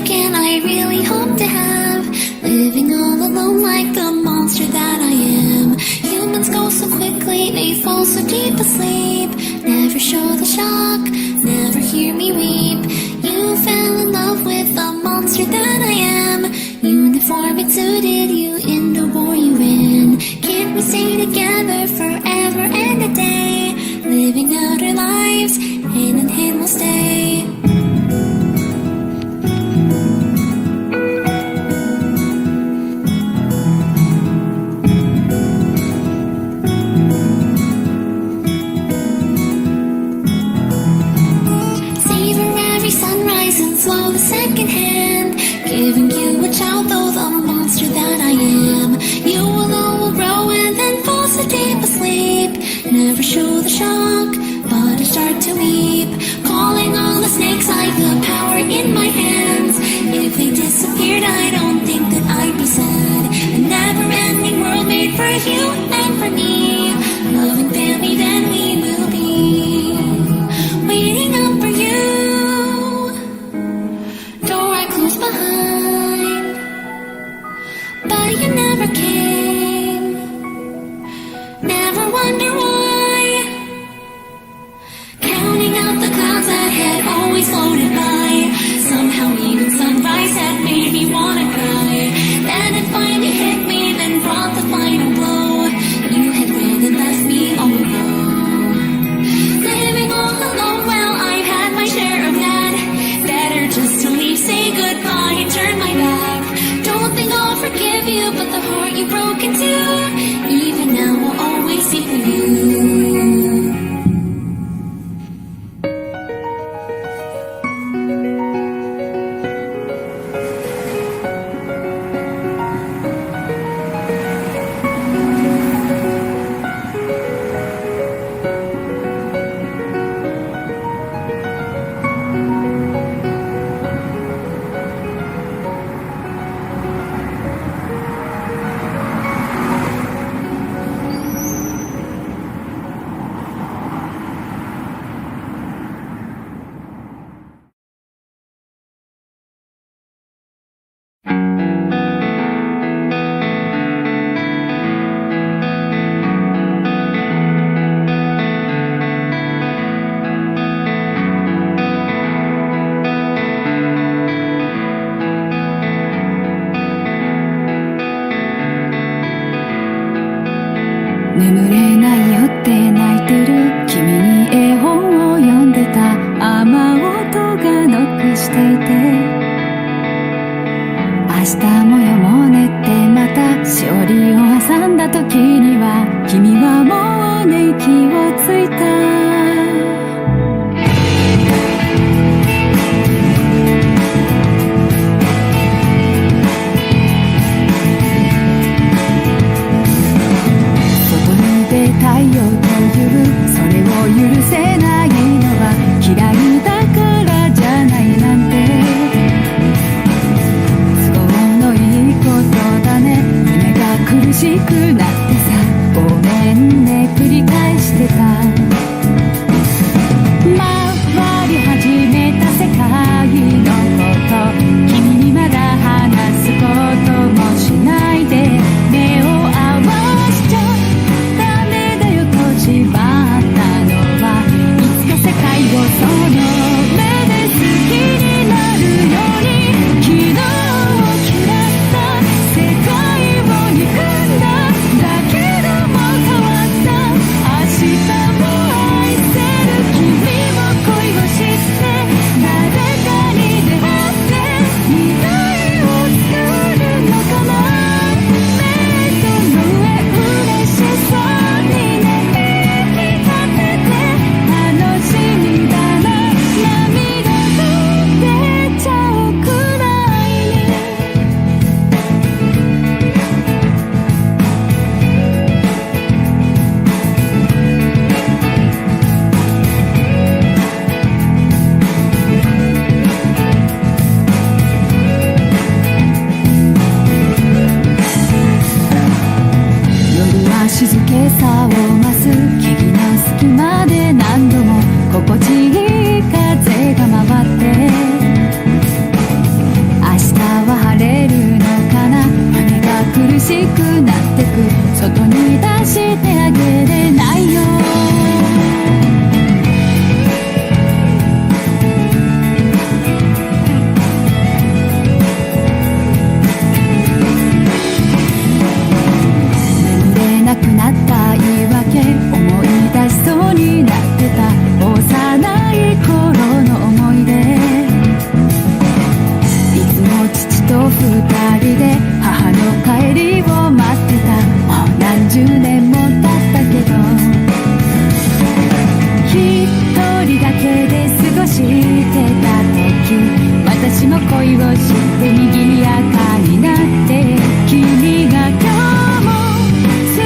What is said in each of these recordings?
life can I really hope to have? Living all alone like the monster that I am. Humans go so quickly, they fall so deep asleep. Never show the shock, never hear me weep. You fell in love with the monster that I am. Uniform exuded you in the war you ran. Can't we stay together forever and a day? Living out our lives, hand in hand we'll stay. Slow the second hand, giving you a child, though the monster that I am. You alone will grow and then fall so deep asleep. Never show the shock, but I start to weep. Calling all the snakes like the power in my hands. If they disappeared, I don't think that I'd be sad. A never-ending world made for you and for me. Loving family, then we will be waiting up for you. Behind, but you never came. Never wonder why. Counting out the clouds that had always floated by. Somehow even sunrise had made me wanna cry. Then it finally hit me, then brought the final blow. You had went and left me all alone. Living all alone, well, I've had my share of that. Better just to leave, say goodbye, and turn my back. Don't think I'll forgive you, but the heart you broke into, even now will always be for you.眠れないよって泣いてる君に絵本を読んでた。雨音がノックしていて、明日も読もうねってまたしおりを挟んだ時には、君はもう寝息をついた。太陽というそれを許せないのは嫌いだからじゃないなんて、都合のいいことだね。胸が苦しくなってさ、ごめんね繰り返してた。回り始めた世界のこと、君にまだ話すこともしないで目を合わしちゃ縛ったのはいつか世界をその目で好きになるように、昨日嫌った世界を憎んだだけども変わった。明日も愛せる君も恋をして誰かに出会って未来を作るのかな。ベッドの上嬉しそうに静けさを増す木々の隙間で何度も心地いい風が回って、恋をして賑やかになって君が今日も健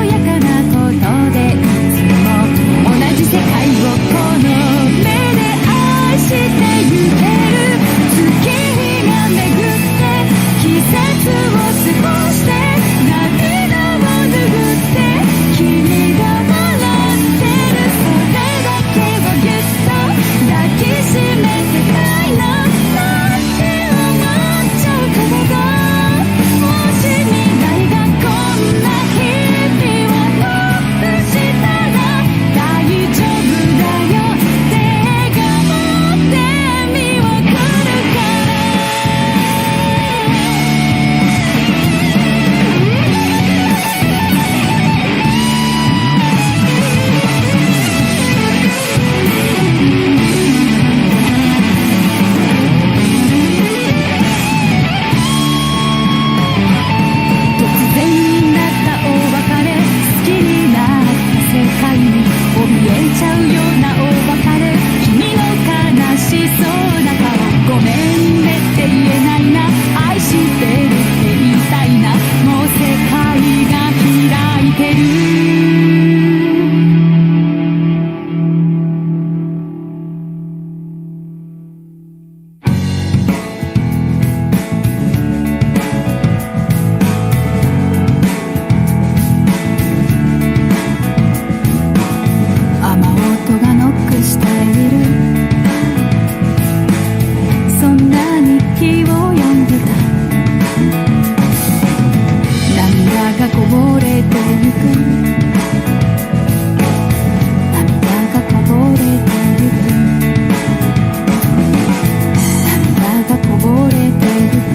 やかなことでいつも同じ世界をこの目で愛してゆける月日が巡って季節を過ごして涙を拭って君が笑ってるそれだけをぎゅっと抱きしめてたいなって思っちゃうことがもし未来がこんな日々をなくしたら大丈夫だよ手が持って見送るから突然になったお別れ好きになった世界に怯えちゃうようなお別れ君の悲しそうな顔ごめんねって言えないな愛してるって言いたいなもう世界が開いてる雨音がノックしているそんな日記を読んでた涙がこぼれてゆく涙がこぼれてゆく涙がこぼれてゆく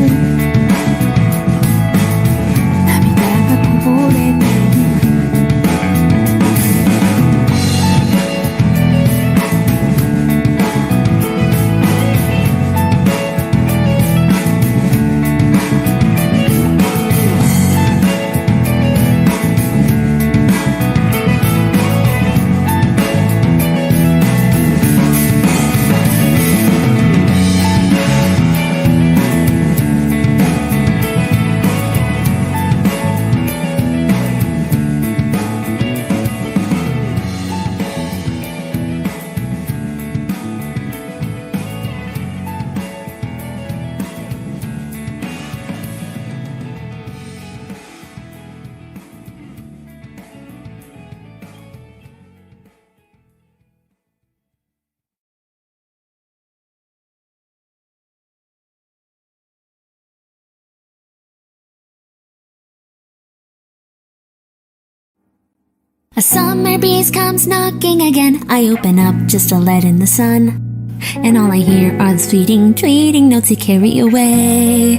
涙がこぼれてゆくA summer breeze comes knocking again. I open up just to let in the sun, and all I hear are the fleeting, tweeting notes to carry away.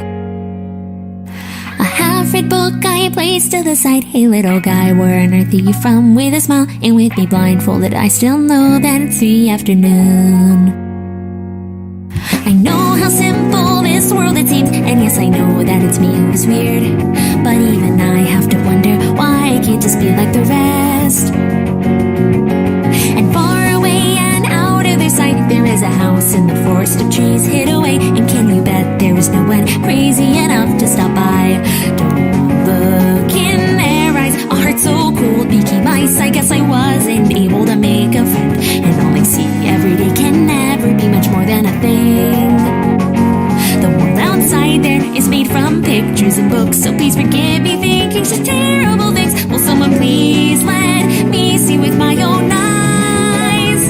A half-read book I place to the side. Hey little guy, where on earth are you from? With a smile, and with me blindfolded, I still know that it's the afternoon. I know how simple this world it seems, and yes, I know that it's me who's weird. But even I have to wonder why I can't just be like the rest. And far away and out of their sight, there is a house in the forest of trees hid away. And can you bet there is no one crazy enough to stop by? Don't look in their eyes, a heart so cold, peaky mice. I guess I wasn't able to make a friend, and all I see every day can never be much more than a thing. The world outside there is made from pictures and books, so please forgive me thinking such terrible things. Will someone please let me see with my own eyes?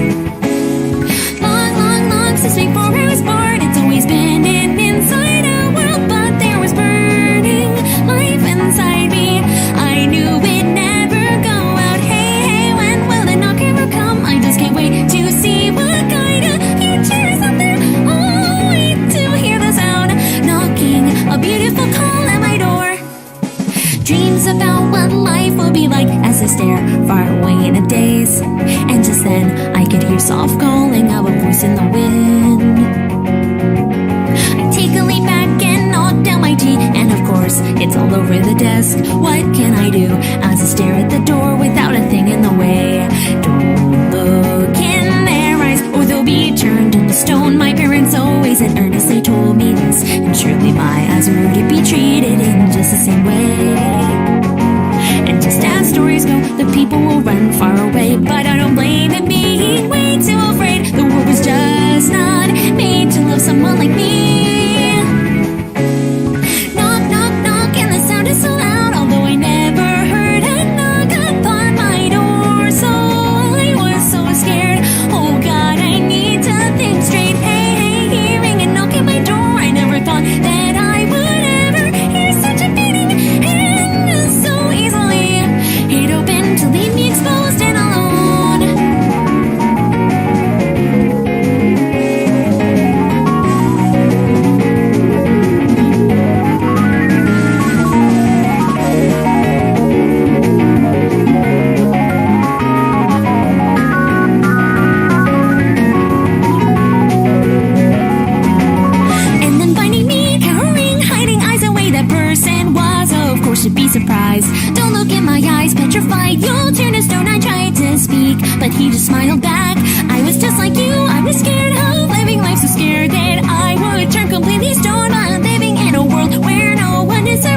Long, long, long since before I was born, it's always been an inside a world, but there was burning life inside me. I knew it'd never go out. Hey, hey, when will the knock ever come? I just can't wait to see what kind of future is out there. Oh, wait to hear the sound knocking, a beautiful call at my door. Dreams about what life will be like as I stare far away in a daze. And just then I could hear soft calling of a voice in the wind. I take a leap back and knock down my tea, and of course it's all over the desk. What can I do as I stare at the door without a thing in the way? Don't look in their eyes or they'll be turned into stone. My parents always and earnestly told me this,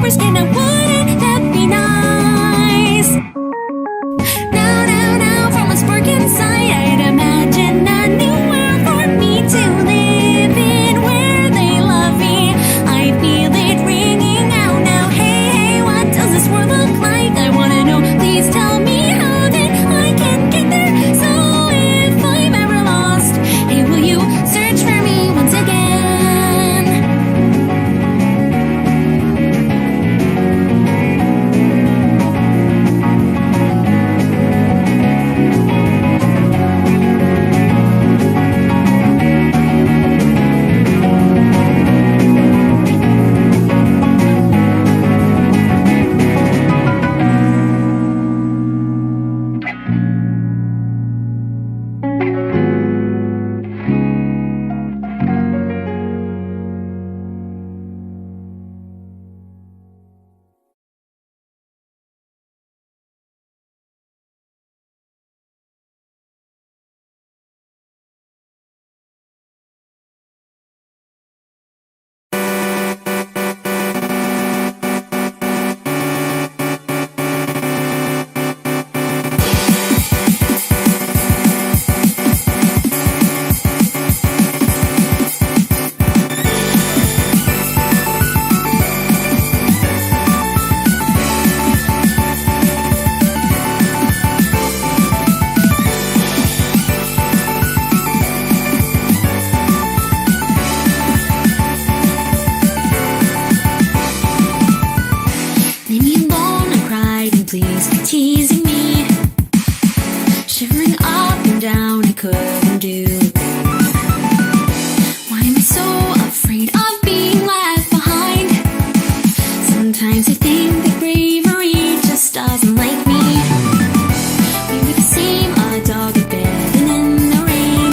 never scared, now wouldn't that be nice? Now, from a spark inside, I'd imagine a new world for me to live in, where they love me. I feel it ringing out now. Hey, what does this world look like? I wanna know, please tell me how that I can get there. So if I'm ever lost, hey, will you search for me once again? Leave me alone, I cried, and please quit teasing me. Shivering up and down, I couldn't do a thing. Why am I so afraid of being left behind? Sometimes I think that bravery just doesn't like me. We were the same, a dog in bed and in the rain.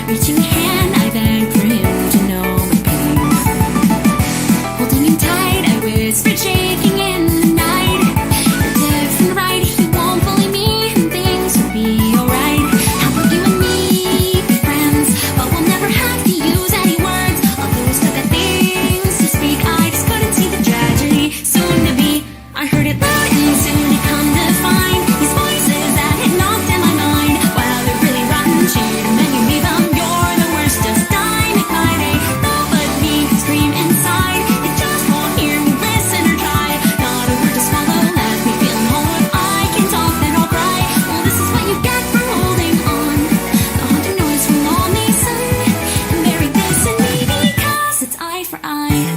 Reaching a hand, I begged for him to know my pain. Holding him tight, I whispered, shaking in the night. You're different, right? He won't bully me, and things will be alright. How about you and me be friends? But we'll never have to use any words. Although we still got things to speak, I just couldn't see the tragedy soon to be. I heard it loud and soon to come to find these voices that had knocked in my mind. Wow, they're really rotten, cheat, and then you leave them. You're the worst, just die, McKnight. Nobody can scream inside. They just won't hear me, listen or try. Not a word to swallow, left me feeling whole. If I can talk, then I'll cry. Well, this is what you get for holding on. The haunting noise from lonely sun. And bury this in me because it's eye for eye.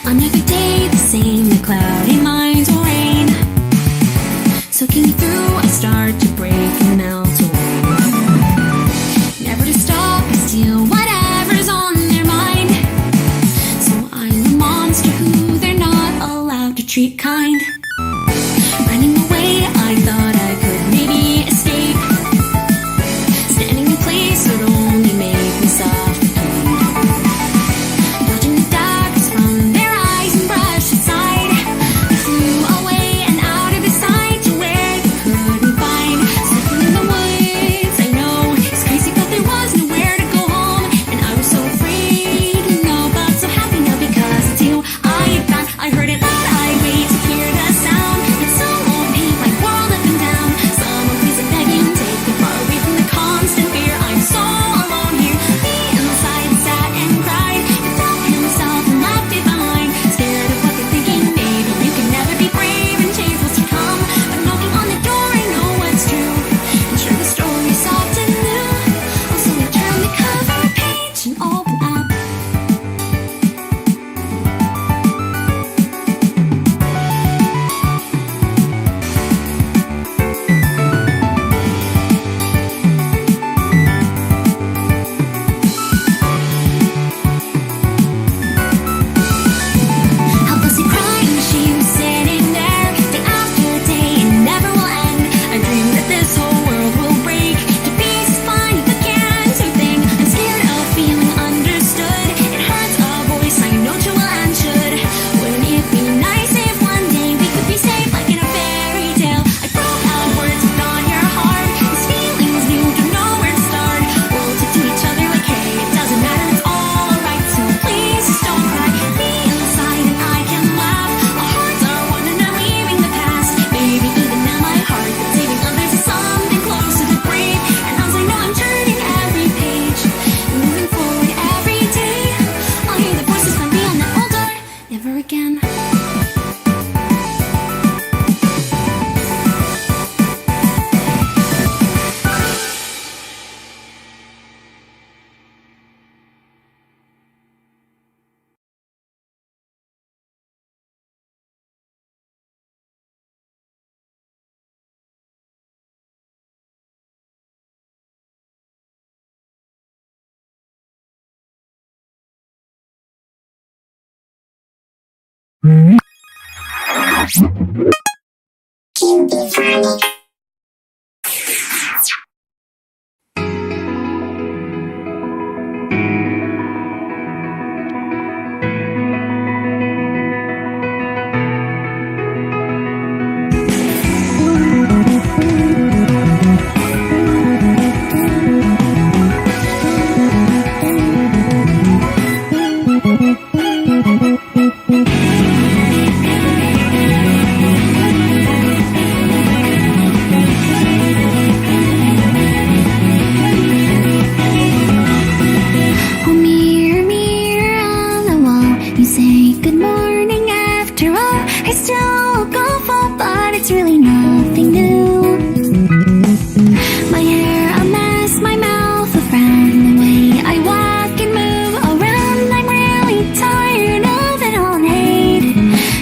Another day, the same, the cloudy minds will rain. Soaking me through, I start to break and melt away. Never to stop and steal whatever's on their mind. So I'm the monster who they're not allowed to treat kind. Running away, I thought I could maybe escape. Standing in place would only make me suffocate. Dodging the daggers from their eyes and brush aside. I flew away and out of his sight to where they couldn't find. Slipping in the woods, I know it's crazy, but there was nowhere to go home. And I was so afraid, but so happy now because it's you I had found. I heard it loud, I wait to hear the sound. It's so won't paint my world up and down. Someone please, I'm begging, take me far away from the constant fear. I'm so alone. Oh, mirror, mirror on the wall, you say good morning after all. I still go for, but it's really nothing new. My hair a mess, my mouth a frown. The way I walk and move around, I'm really tired of it all and hate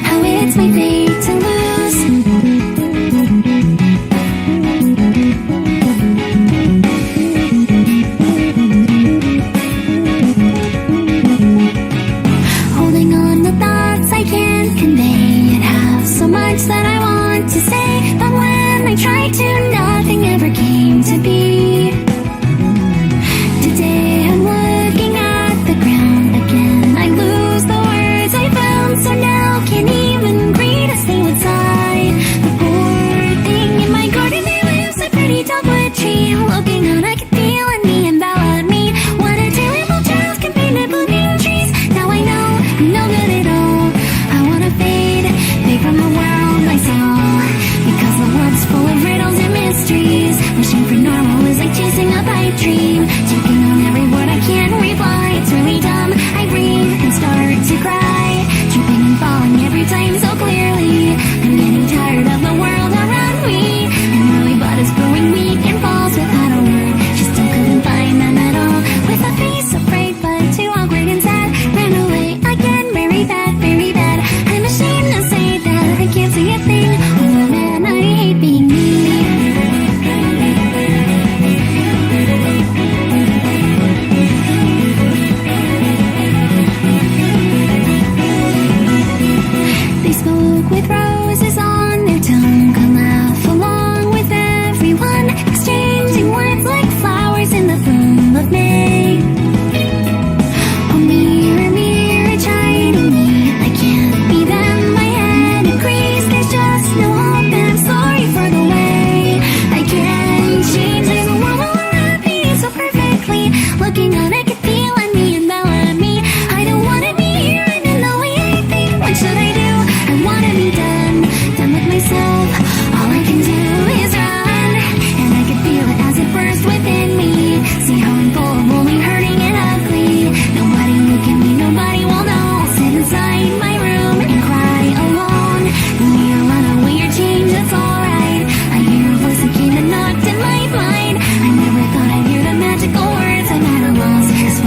how it's my fate to lose. Holding on to thoughts I can't convey. It have so much that I want to say, but when I tried to, nothing ever came to be. Today I'm looking at the ground again. I lose the words I found, so now can't even greet a thing with sigh. The poor thing in my garden, there lives a pretty dogwood tree. Looking out, I can feel it, me envelop me. What a terrible child can paint blooming trees. Now I know I'm no good at all. I wanna fade from the world I saw, because the world's full of riddles and mysteries. Wishing for normal is like chasing a pipe dream. Taking on every word I can't reply. It's really dumb. I breathe and start to cry, tripping and falling every time so clearly. I'm getting tired of the world around me, and my butt is growing weak and falls without a word. She still couldn't find them at all. With a face afraid but too awkward and sad, ran away again. Very bad, very bad. I'm ashamed to say that I can't say a thing. Oh man, I hate being me. They spoke with roses on their tongue, could laugh along with everyone, exchanging words like flowers in the bloom of May. Oh, mirror, mirror, shining me, I can't be them. My head agrees, there's just no hope, and I'm sorry for the way I can't change. There's a world around me so perfectly. Looking out, I can feel it, me envelop me. I don't wanna be here, and in the way I think. What should I do? I wanna be done with myself. All I can do is run, and I can feel it as it bursts within me. See how I'm full of only hurting and ugly. Nobody look at me, nobody will know. I'll sit inside my room and cry alone. You need to run away or change, that's alright. I hear a voice that came and knocked in my mind. I never thought I'd hear the magical words. I'm at a loss, 'cause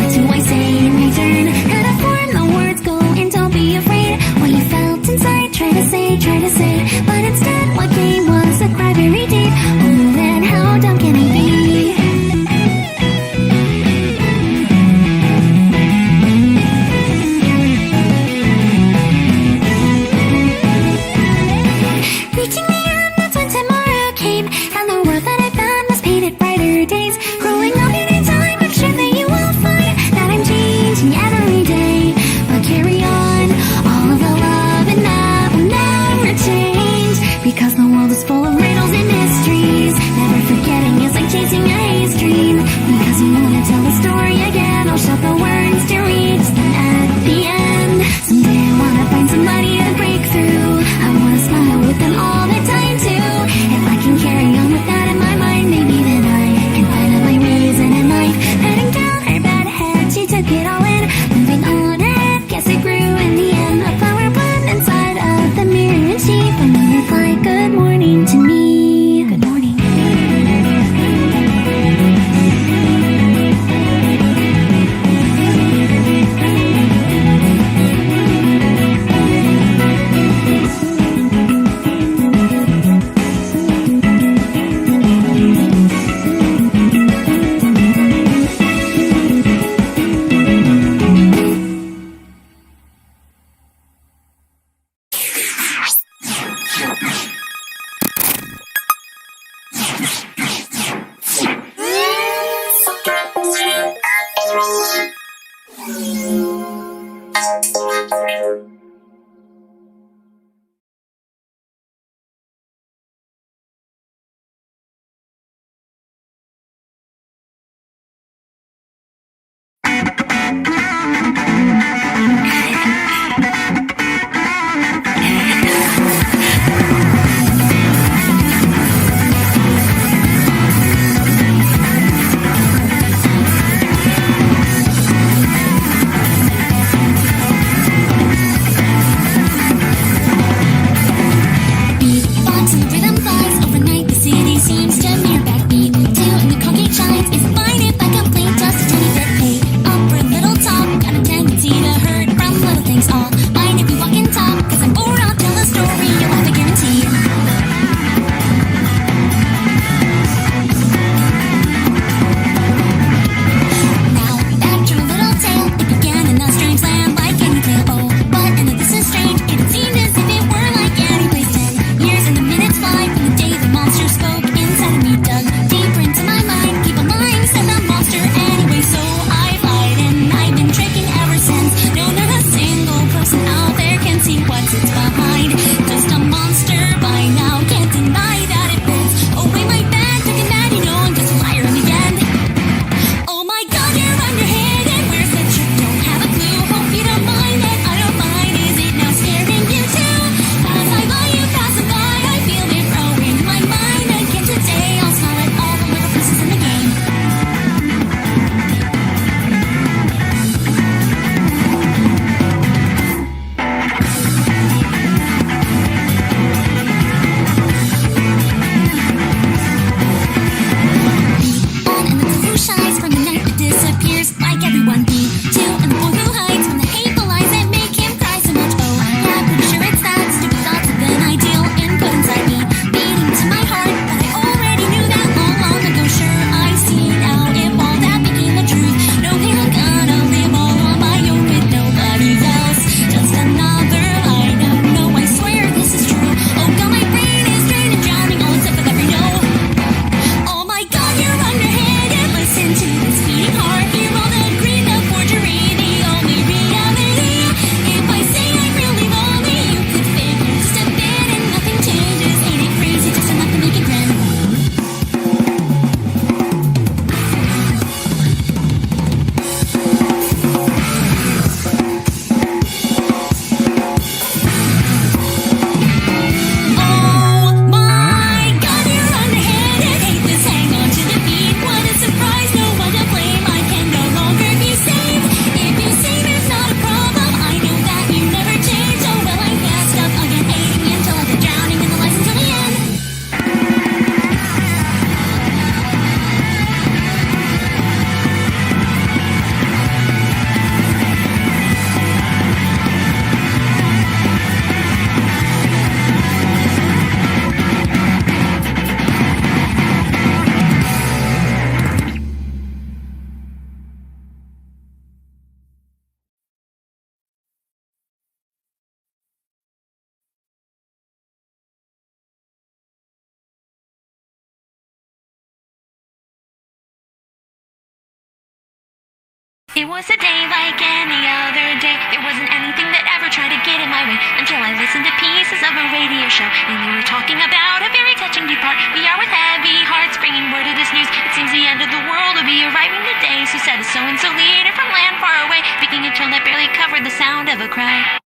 It was a day like any other day. There wasn't anything that ever tried to get in my way until I listened to pieces of a radio show, and they were talking about a very touching depart. We are with heavy hearts bringing word of this news. It seems the end of the world will be arriving today. So said a so-and-so leader from land far away, speaking a tone that barely covered the sound of a cry.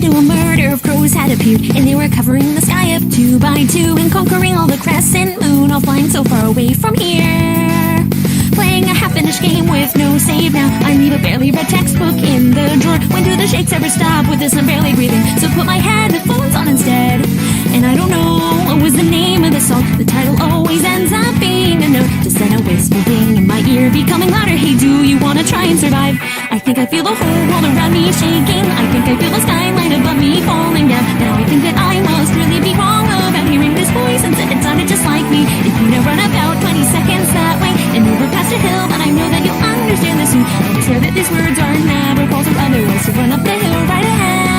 A murder of crows had appeared, and they were covering the sky up 2 by 2 and conquering all the crescent moon, all flying so far away from here. Playing a half-finished game with no save now. I leave a barely read textbook in the drawer. When do the shakes ever stop with this? I'm barely breathing, so put my headphones on instead. And I don't know what was the name of the song. The title always ends up being a note, just then a whisper ding in my ear, becoming louder. Hey, do you wanna try and survive? I I think I feel the whole world around me shaking. I think I feel the skyline above me falling down. Now I think that I must really be wrong about hearing this voice and said it sounded just like me. If you now run about 20 seconds that way and over past a hill, then I know that you'll understand this soon. I swear that these words are never false or otherwise, so run up the hill right ahead.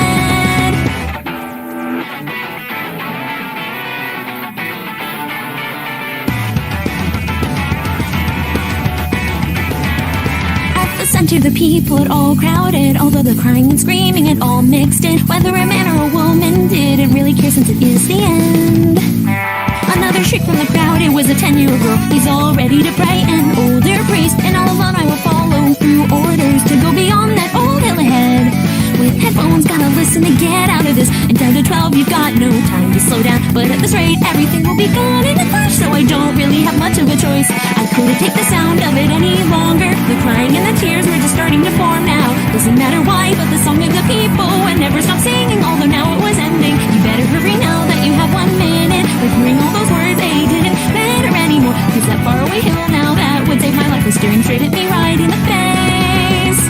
Center, the people had all crowded, although the crying and screaming had all mixed in. Whether a man or a woman didn't really care since it is the end. Another shriek from the crowd, it was a 10-year-old girl. He's all ready to pray, an older priest, and all alone I will follow through orders to go beyond that old hill ahead. With headphones, gotta listen to get out of this. And down to 12, you've got no time to slow down. But at this rate, everything will be gone in a flash, so I don't really have much of a choice. I couldn't take the sound of it any longer. The crying and the tears were just starting to form now. Doesn't matter why, but the song of the people would never stop singing, although now it was ending. You better hurry now that you have 1 minute. With hearing all those words, they didn't matter anymore. Cause that faraway hill now that would save my life was staring straight at me right in the face.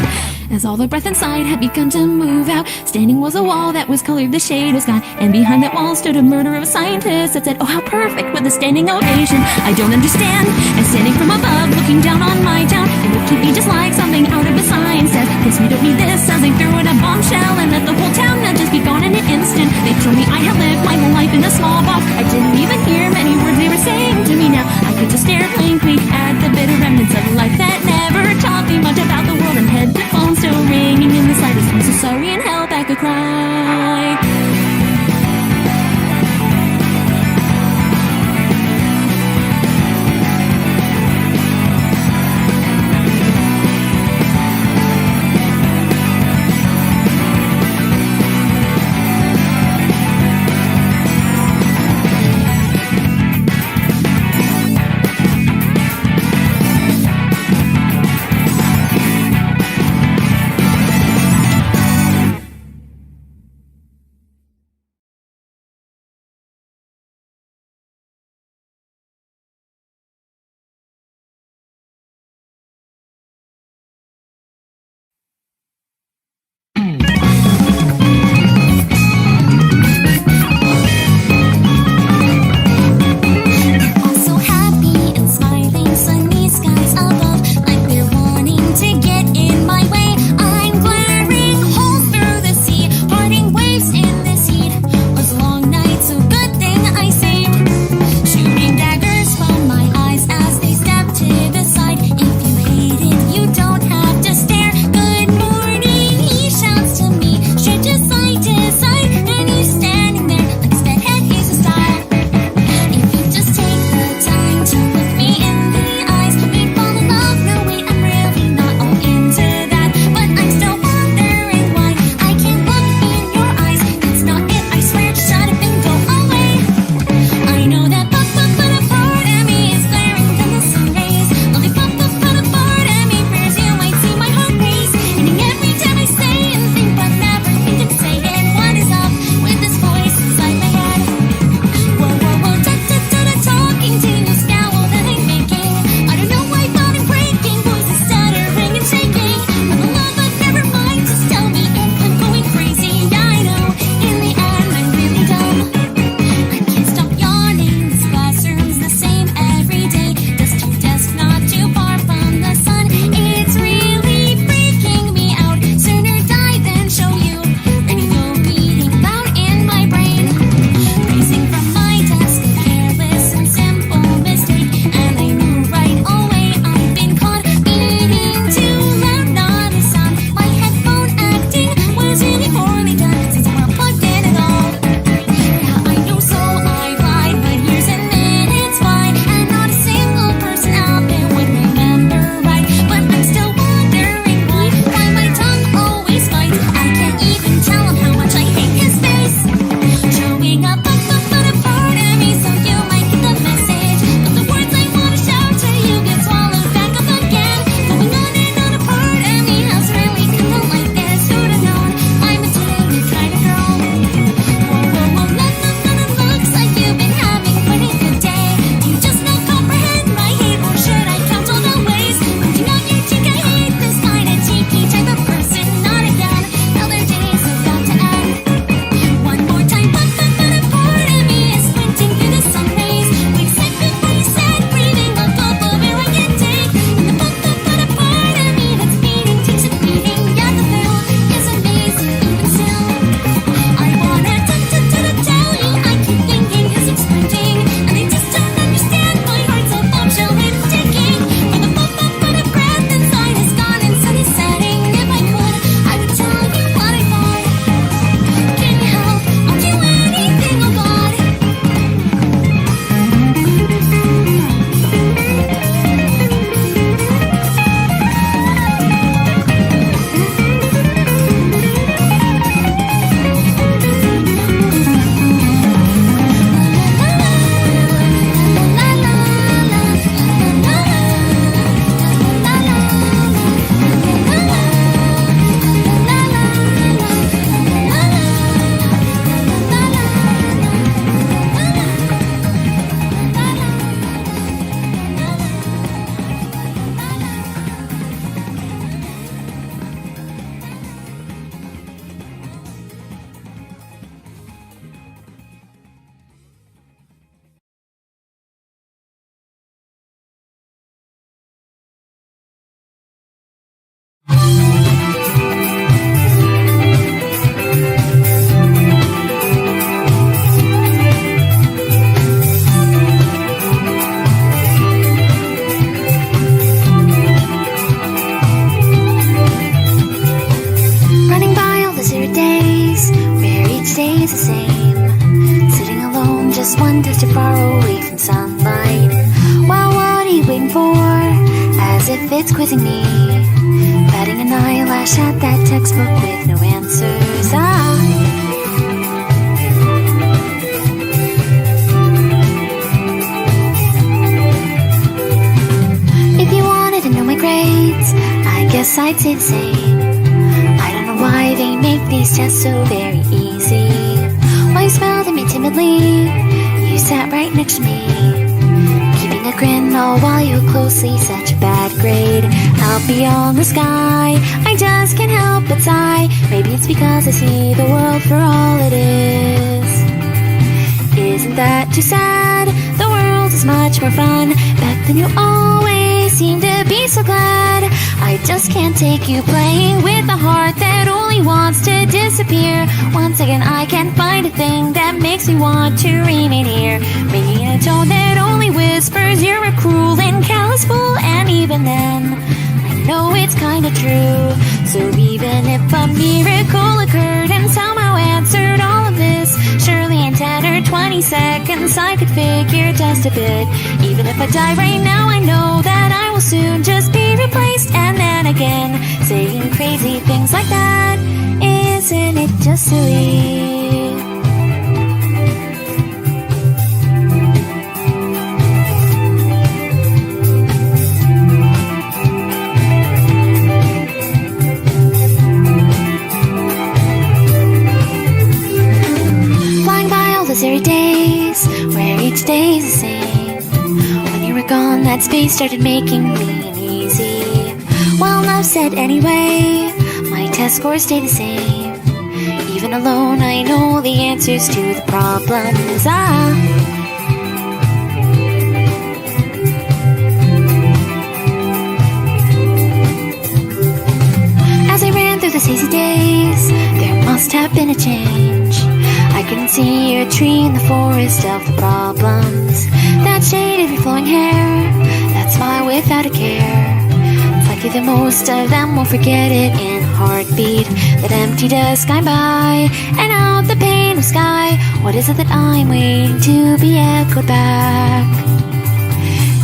As all the breath inside had begun to move out, standing was a wall that was colored the shade of sky. And behind that wall stood a murder of a scientist that said, oh how perfect with a standing ovation. I don't understand. And standing from above, looking down on my town, it looked to be just like something out of a science set. Cause we don't need this, as they threw in a bombshell and let the whole town now just be gone in an instant. They told me I had lived my whole life in a small box. I didn't even hear many words they were saying to me now. I could just stare blankly at the bitter remnants of a life that never taught me much about the world. And headphones still ringing in the slightest. I'm so sorry and help I could cry. too far away from sunlight. Well, what are you waiting for? As if it's quizzing me, batting an eyelash at that textbook with no answers. If you wanted to know my grades, I guess I'd say the same. I don't know why they make these tests so very easy. While you smiled at me timidly, you sat right next to me, keeping a grin all while you looked closely. Such a bad grade. Out beyond the sky, I just can't help but sigh. Maybe it's because I see the world for all it is. Isn't that too sad? The world is much more fun back then. You always seem to be so glad. I just can't take you playing with a heart that only wants to disappear. Once again, I can't find a thing that makes me want to remain here, making a tone that only whispers you're a cruel and callous fool. And even then, I know it's kinda true. So even if a miracle occurred and somehow answered all of this, surely in 10 or 20 seconds I could figure just a bit. Even if I die right now, I know that I will soon just be replaced. And then again, saying crazy things like that, isn't it just silly? Every days, where each day's the same. When you were gone, that space started making me uneasy. Well, enough said anyway. My test scores stay the same. Even alone, I know the answers to the problems. As I ran through the hazy days, there must have been a change. I couldn't see a tree in the forest of the problems. That shade of your flowing hair, that smile without a care. It's likely that most of them will forget it in a heartbeat. That empty dusk I'm by, and out the pane of sky. What is it that I'm waiting to be echoed back?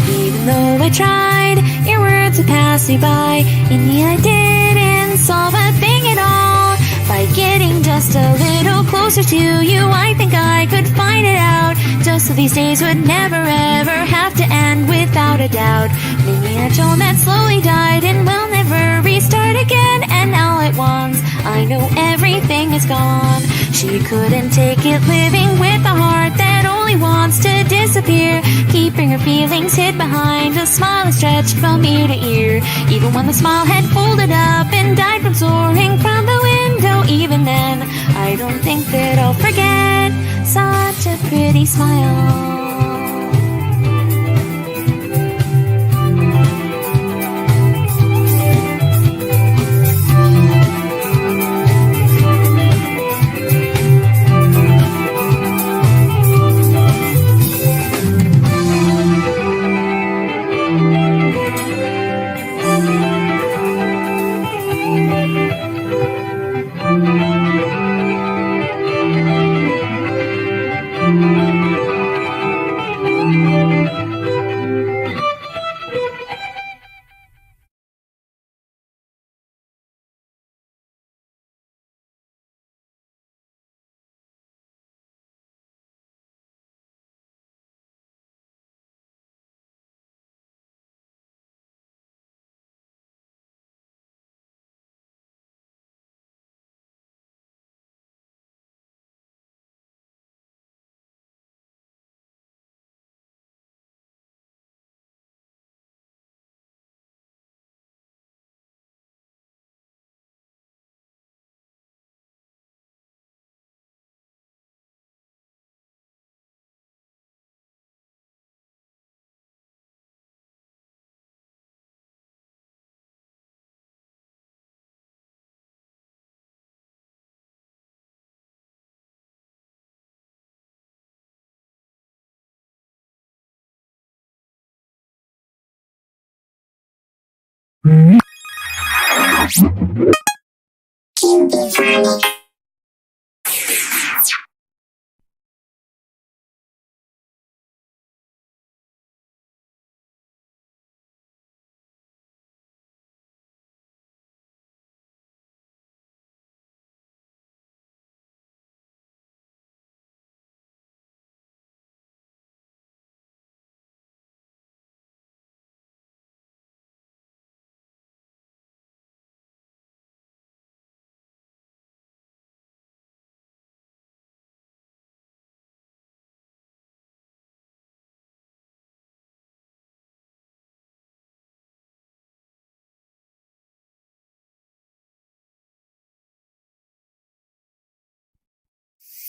Even though I tried, your words would pass me by. In the end, I didn't solve a thing at all. By getting just a little closer to you, I think I could find it out. Just so these days would never ever have to end without a doubt. Maybe a tone that slowly died and will never restart again. And now at once, I know everything is gone. She couldn't take it living with a heart that only wants to disappear, keeping her feelings hid behind a smile that stretched from ear to ear. Even when the smile had folded up and died from soaring from the window, even then, I don't think that I'll forget such a pretty smile.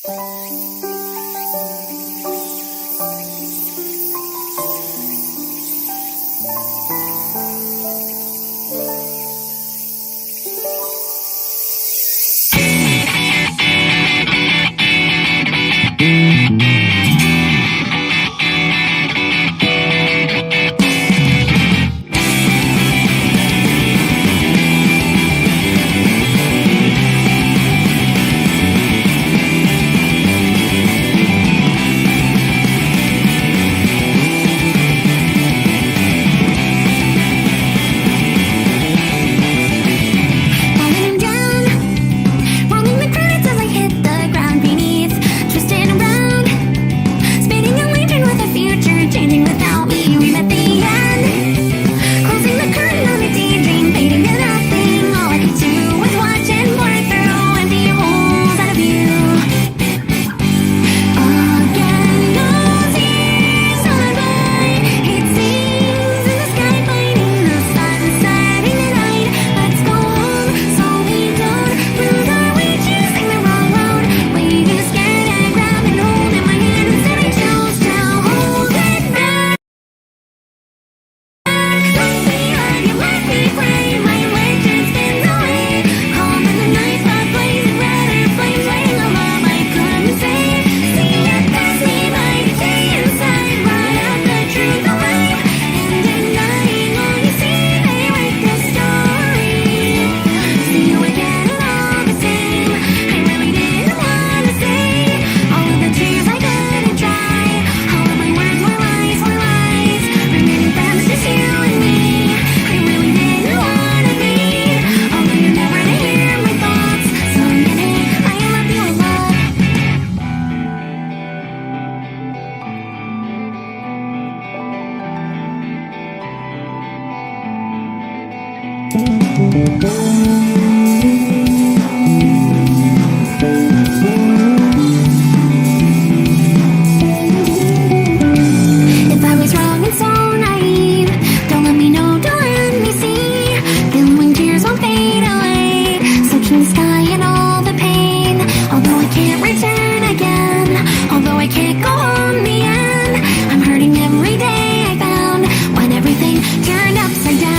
Falling down, rolling the credits as I hit the ground beneath, twisting around, spinning and leaping with the future, changing without me. We met the end, closing the curtain on a daydream, fading to nothing. All I could do was watch and pour through empty holes out of view. Again, those years gone by, it seems in the sky, finding the sun setting the night. Let's go home so we don't lose our way, choosing the wrong road. Waiting scared and grabbing hold in my hand, instead I chose to hold it back. Let me hug you, let me pray, my legend spins away. Calm in the night, but blazing redder flames, waiting a love I couldn't save. See it pass me by, stay inside, brought out the truth alive. And denying all you see, they write this story. See you again and all the same. I really didn't wanna say all of the tears I couldn't dry. All of my words were lies, remaining friends, just you and me. I really didn't wanna be, although you're never to hear my thoughts. So many, I love you a lot. If I was wrong and so naive, don't let me know, don't let me see. Feeling tears won't fade away, searching the sky and all the pain. Although I can't return again, although I can't go on the end, I'm hurting every day I found when everything turned upside down.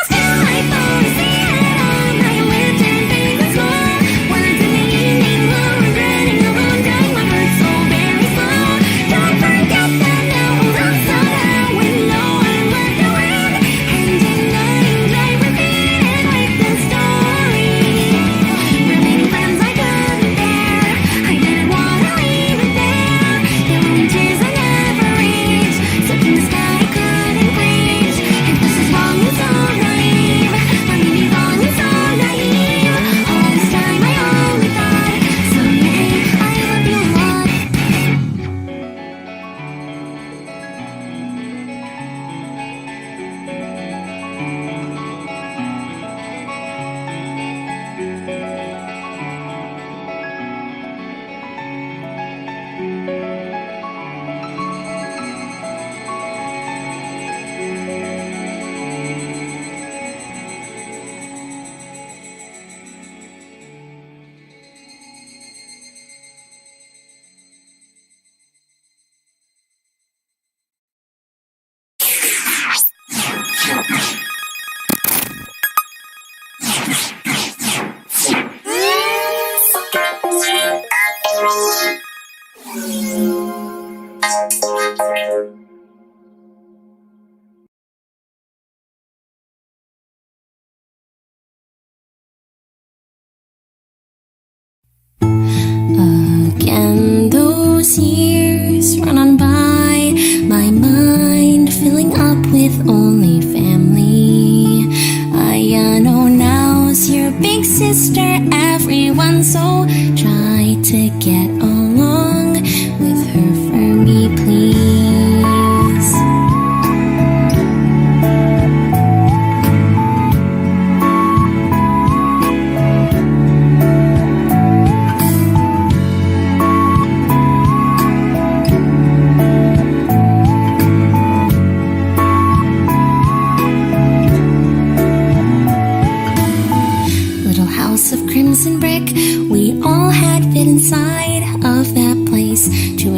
Still I thought I see it all. My lantern fades and small. Words in the evening glow, regretting the wrong time. My heart so bare.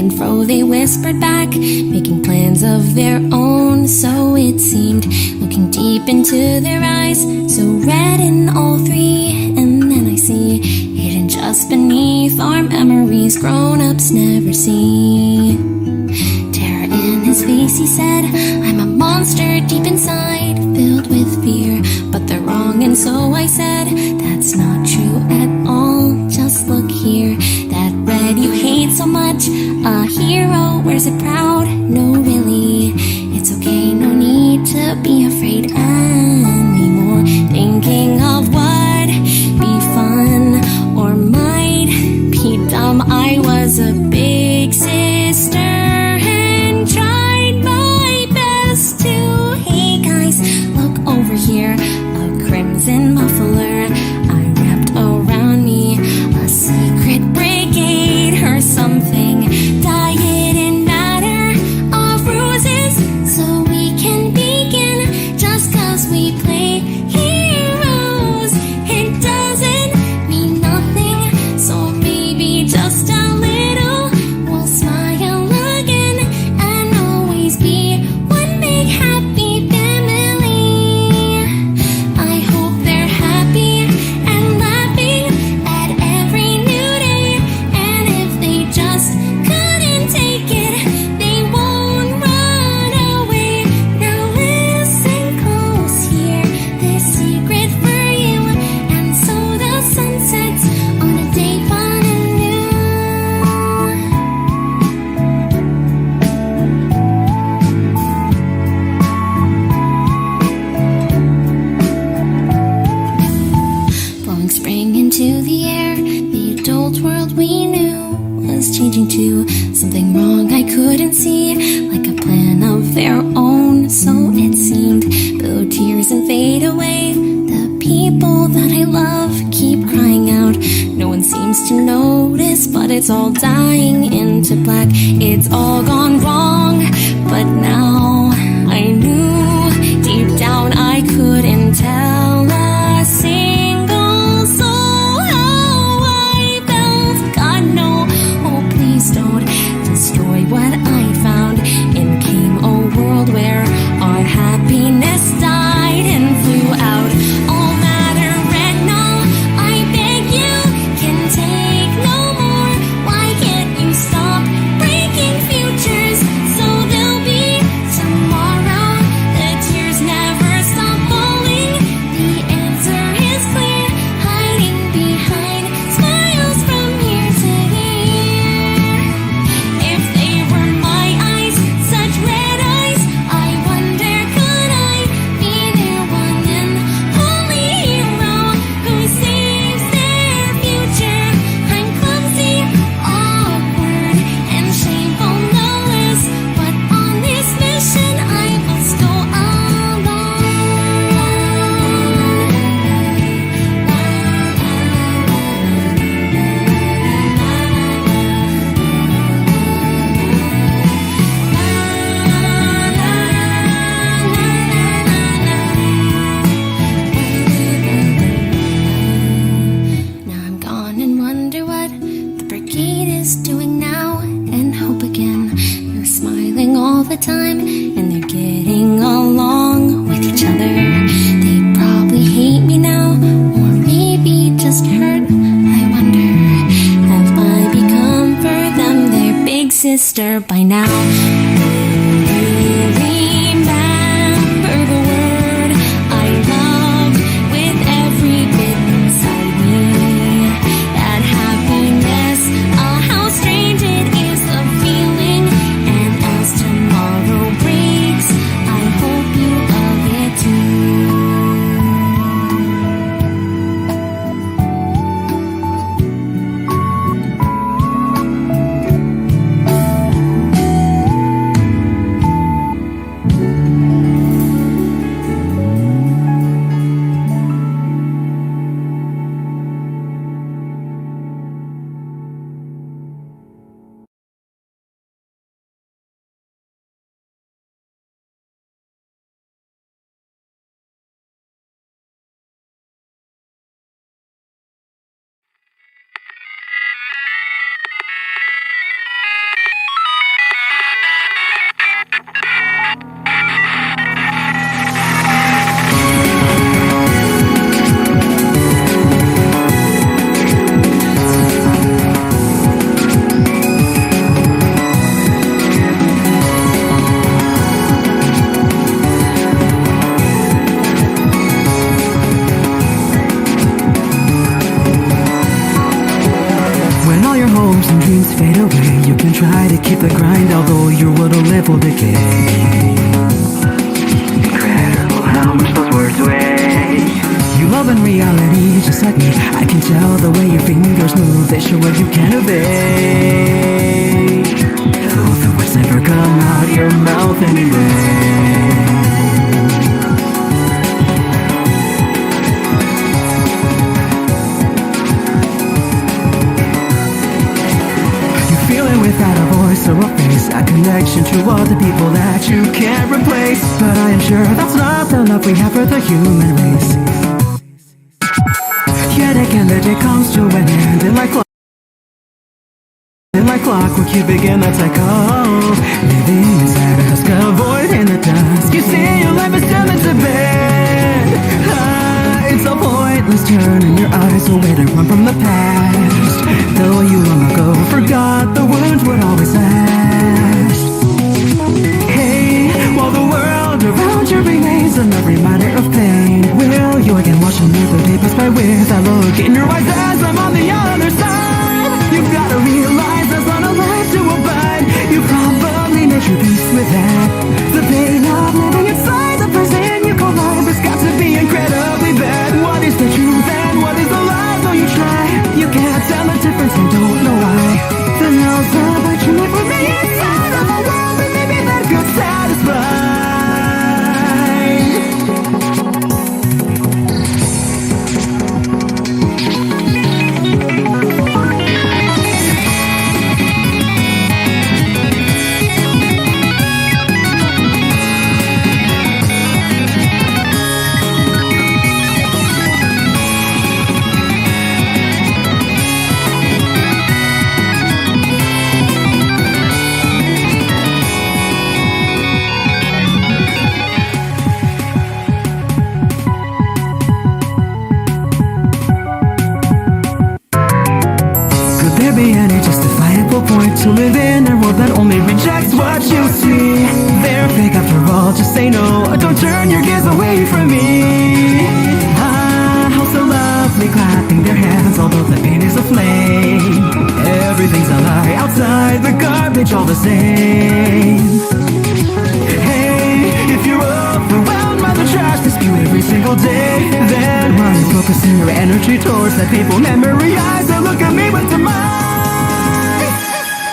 and fro they whispered back, making plans of their own, so it seemed, looking deep into their eyes, so red in all three. And then I see, hidden just beneath our memories, grown-ups never see. Terror in his face, he said, I'm a monster deep inside, filled with fear, but they're wrong. And so I said, that's not true at all, just look here. That red you hate so much, a hero wears it proud. No, really, it's okay, no need to be afraid anymore. Thinking of what be fun or might be dumb. I was a big sister and tried my best to. Hey guys, look over here, a crimson muffler I wrapped around me, a secret brigade or something. Diet and matter of roses, so we can begin. Just 'cause we play heroes, it doesn't mean nothing. So maybe just a little, we'll smile again and always be one big happy family. I hope they're happy and laughing at every new day. And if they just couldn't take it, they won't run away. Now listen close here, this secret for you. And so the sun sets on a day fun and new. Blowing spring into the air, the adult world we knew was changing to something wrong I couldn't see, like a plan of their own, so it seemed. Blow tears and fade away, the people that I love keep crying out. No one seems to notice, but it's all dying into black. It's all gone wrong, but now I knew deep down I couldn't tell a single soul how I felt. God, no, oh please don't destroy what I found. In came a world where our happiness died and flew out. All matter red, no, I beg you, can take no more. Why can't you stop breaking futures so there'll be tomorrow? The tears never stop falling, the answer is clear, hiding behind smiles from here to here. If they were my eyes, such red eyes, I wonder could I be their one and only hero who saves their future? I'm clumsy, awkward, and shameful, no less, but on this mission I must go Now I'm gone and wonder what the brigade is doing now, and hope again they're smiling all the time and they're getting along with each other. They probably hate me now, or maybe just hurt. I wonder, have I become for them their big sister by now? Do you remember the word I loved with every bit inside me? That happiness, how strange it is, the feeling. And as tomorrow breaks, I hope you love it too. You can try to keep the grind, although your world will live will decay. Incredible how much those words weigh. You love in reality just like me. I can tell the way your fingers move. They show what you can obey. Though the words never come out your mouth anyway. Without a voice or a face, a connection to all the people that you can't replace. But I am sure that's not the love we have for the human race. Yet again the day comes to an end, and like clockwork you begin that cycle. Living inside a husk of void in the dusk. You see your life is turned into bed. It's a pointless turn and your eyes are way to run from the past. Though you long ago forgot, the wounds would always last. Hey, while the world around you remains another reminder of pain, will you again watch another day pass by with that look in your eyes as I'm on the other side? You've gotta realize there's not a life to abide. You probably made your peace with that. The pain of living inside the prison you call life has got to be incredibly bad. What is the truth and what is the lie? Though you try, you can't tell the difference and don't know why. The nails are what you make with me inside of a world and maybe that could satisfy. To live in a world that only rejects what you see. They're fake after all, just say no. Don't turn your gaze away from me. How so lovely, clapping their hands, although the pain is a flame. Everything's a lie outside the garbage, all the same. Hey, if you're overwhelmed by the trash they spew every single day, then why are you focusing your energy towards that painful memory? Eyes that look at me with demise.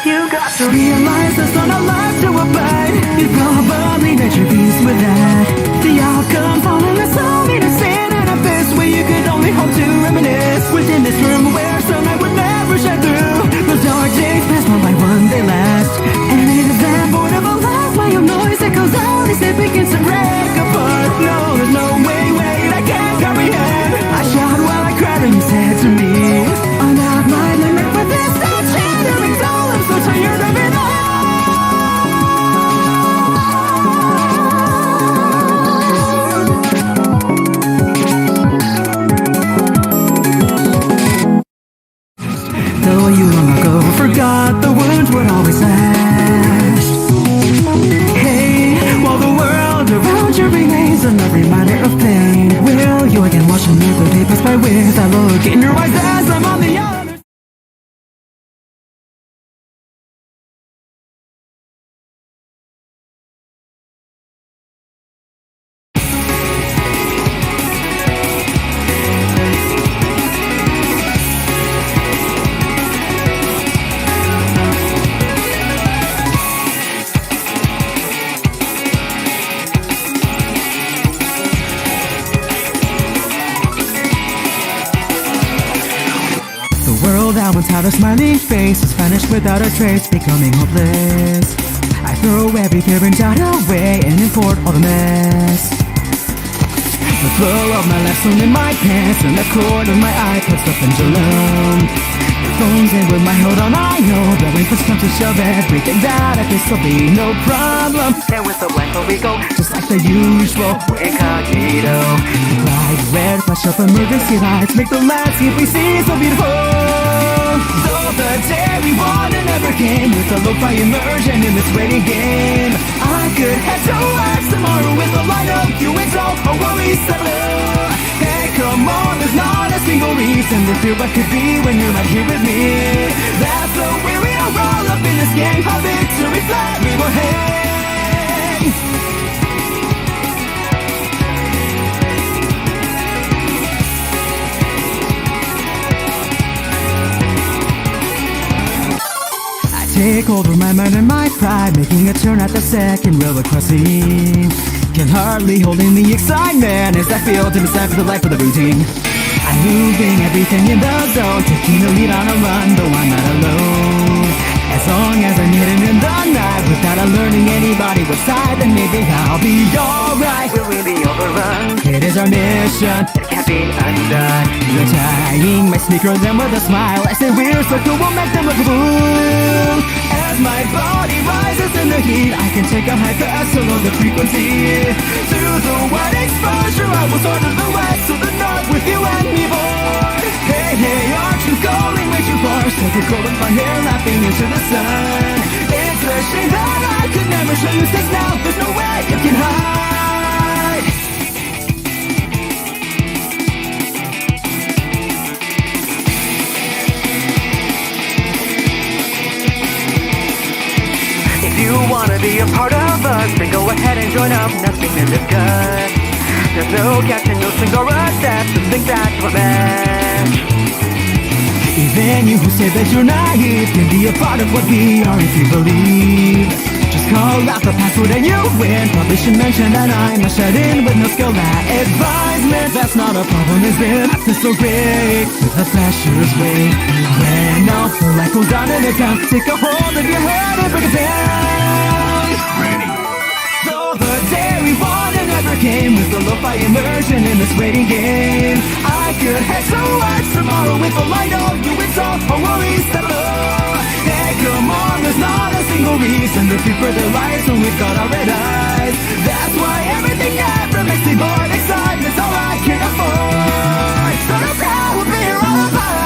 You got to realize there's not a life to abide. You probably made your peace with that. The outcome's all in the soul, need a sin and a fist where you could only hope to reminisce. Within this room where sunlight would never shine through. Those dark days pass one by one, they last. And it is that void of a laugh, my own noise that goes out as it begins to break apart. No, there's no way, wait, I can't comprehend. I shout while I cried and you said to me, I'm not my limit for this, don't shattering soul. I'm so tired of it all. Though you long ago forgot, the wounds would always last. Hey, while the world around you remains another reminder of pain, will you again watch another day pass by with that look in your eyes as I'm on the other? That once had a smiling face is vanished without a trace, becoming hopeless. I throw every fear and doubt away and import all the mess. The flow of my life swim in my pants, and the cord of my eye puts the pendulum. The phone's in with my hold on, I know that when push comes to shove, everything that I face will be no problem. And with the blank we go, just like the usual, we're incognito. Light red flash up emergency lights, make the landscape we see so beautiful. Though the day we wanted never came, with a lo-fi immersion in this waiting game, I could head to work tomorrow with a line of you and don't worry, settle. Hey, come on, there's not a single reason to feel what could be when you're not here with me. That's the way we are. all up in this game. Our victory flag we will hang. I take over my mind and my pride, making a turn at the second railroad crossing. Can hardly hold in the excitement as I feel to decide for the life of the routine. I'm moving everything in the zone, taking the lead on a run, though I'm not alone. As long as I'm hidden in the night, without alerting anybody what side, then maybe I'll be alright. Will we be overrun? It is our mission, it can't be undone. We're tying my sneakers and with a smile, I say we're so cool, we'll make them look a fool. As my body rises in the heat, I can take a high pass along the frequency. Through the wide exposure, I will soar to the west, to the north with you and me, boy. Hey, hey, aren't you going way too far? So we're golden my hair laughing into the sun. It's a shame that I could never show you this now. There's no way you can hide. If you wanna be a part of us, then go ahead and join up, nothing to discuss. There's no captain, no strings or a step to think that you're a mess. Even you who say that you're naive can be a part of what we are if you believe. Just call out the password and you win. Probably should mention that I'm a shut-in with no skill that advisement. That's not a problem, is it? I feel so great with the pressure's weight. When all the light goes on and it's down, take a hold of your head and break it down. Ready. Though the day we won and never came with the lo-fi immersion in this waiting game, I could head towards tomorrow with all I know you it's all our worries that blow. Hey, come on, there's not a single reason to fear for their lives when we've got our red eyes. That's why everything ever makes me born. Excitement's all I can afford. So no doubt we'll be here all night.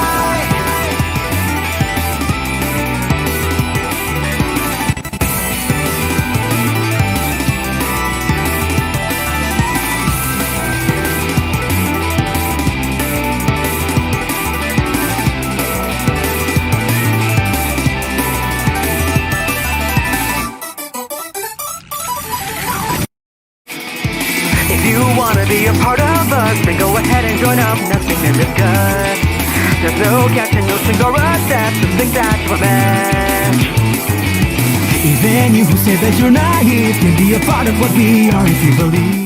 Wanna be a part of us, then go ahead and join up, nothing to discuss. There's no captain, no strings or a step to think that you're a mess. Even you who say that you're naive can be a part of what we are if you believe.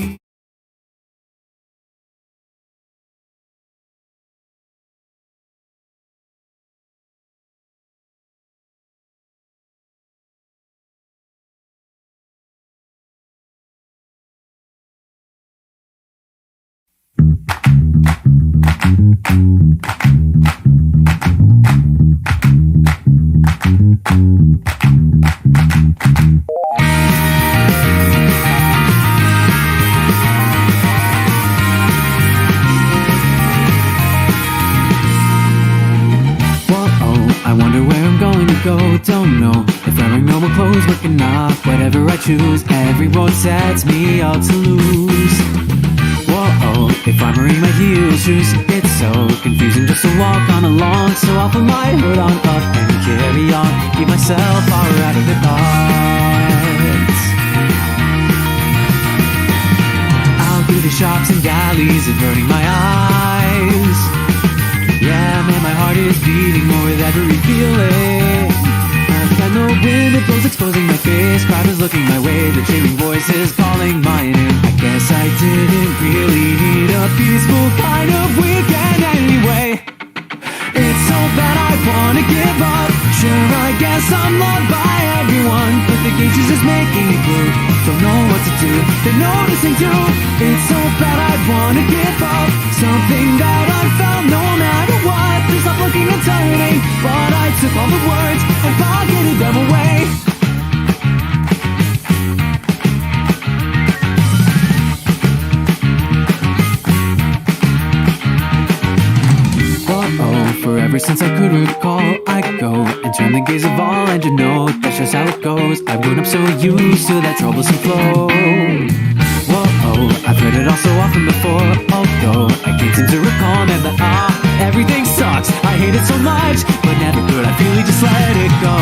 Don't know if wearing normal clothes, working off whatever I choose. Every road sets me out to lose. Whoa, if I'm wearing my heels, shoes, it's so confusing just to walk on along. So I'll put my hood on up and carry on, keep myself far out of the thoughts. I'll do the shops and galleys, averting my eyes. Yeah, man, my heart is beating more with every feeling. And the wind it blows, exposing my face. Crowd is looking my way, the cheering voices calling my name. I guess I didn't really need a peaceful kind of weekend anyway. It's so bad I wanna give up. Sure, I guess I'm loved by everyone, but the gauge is just making me blue. Don't know what to do, they're noticing too. It's so bad I wanna give up. Something that I felt no matter what. Please stop looking and turning, but I took all the words and pocketed them away. Ever since I could recall, I go and turn the gaze of all, and you know that's just how it goes. I've grown up so used to that troublesome flow. Whoa, I've heard it all so often before, although I can't seem to recall, man, that everything sucks. I hate it so much, but never could I really just let it go.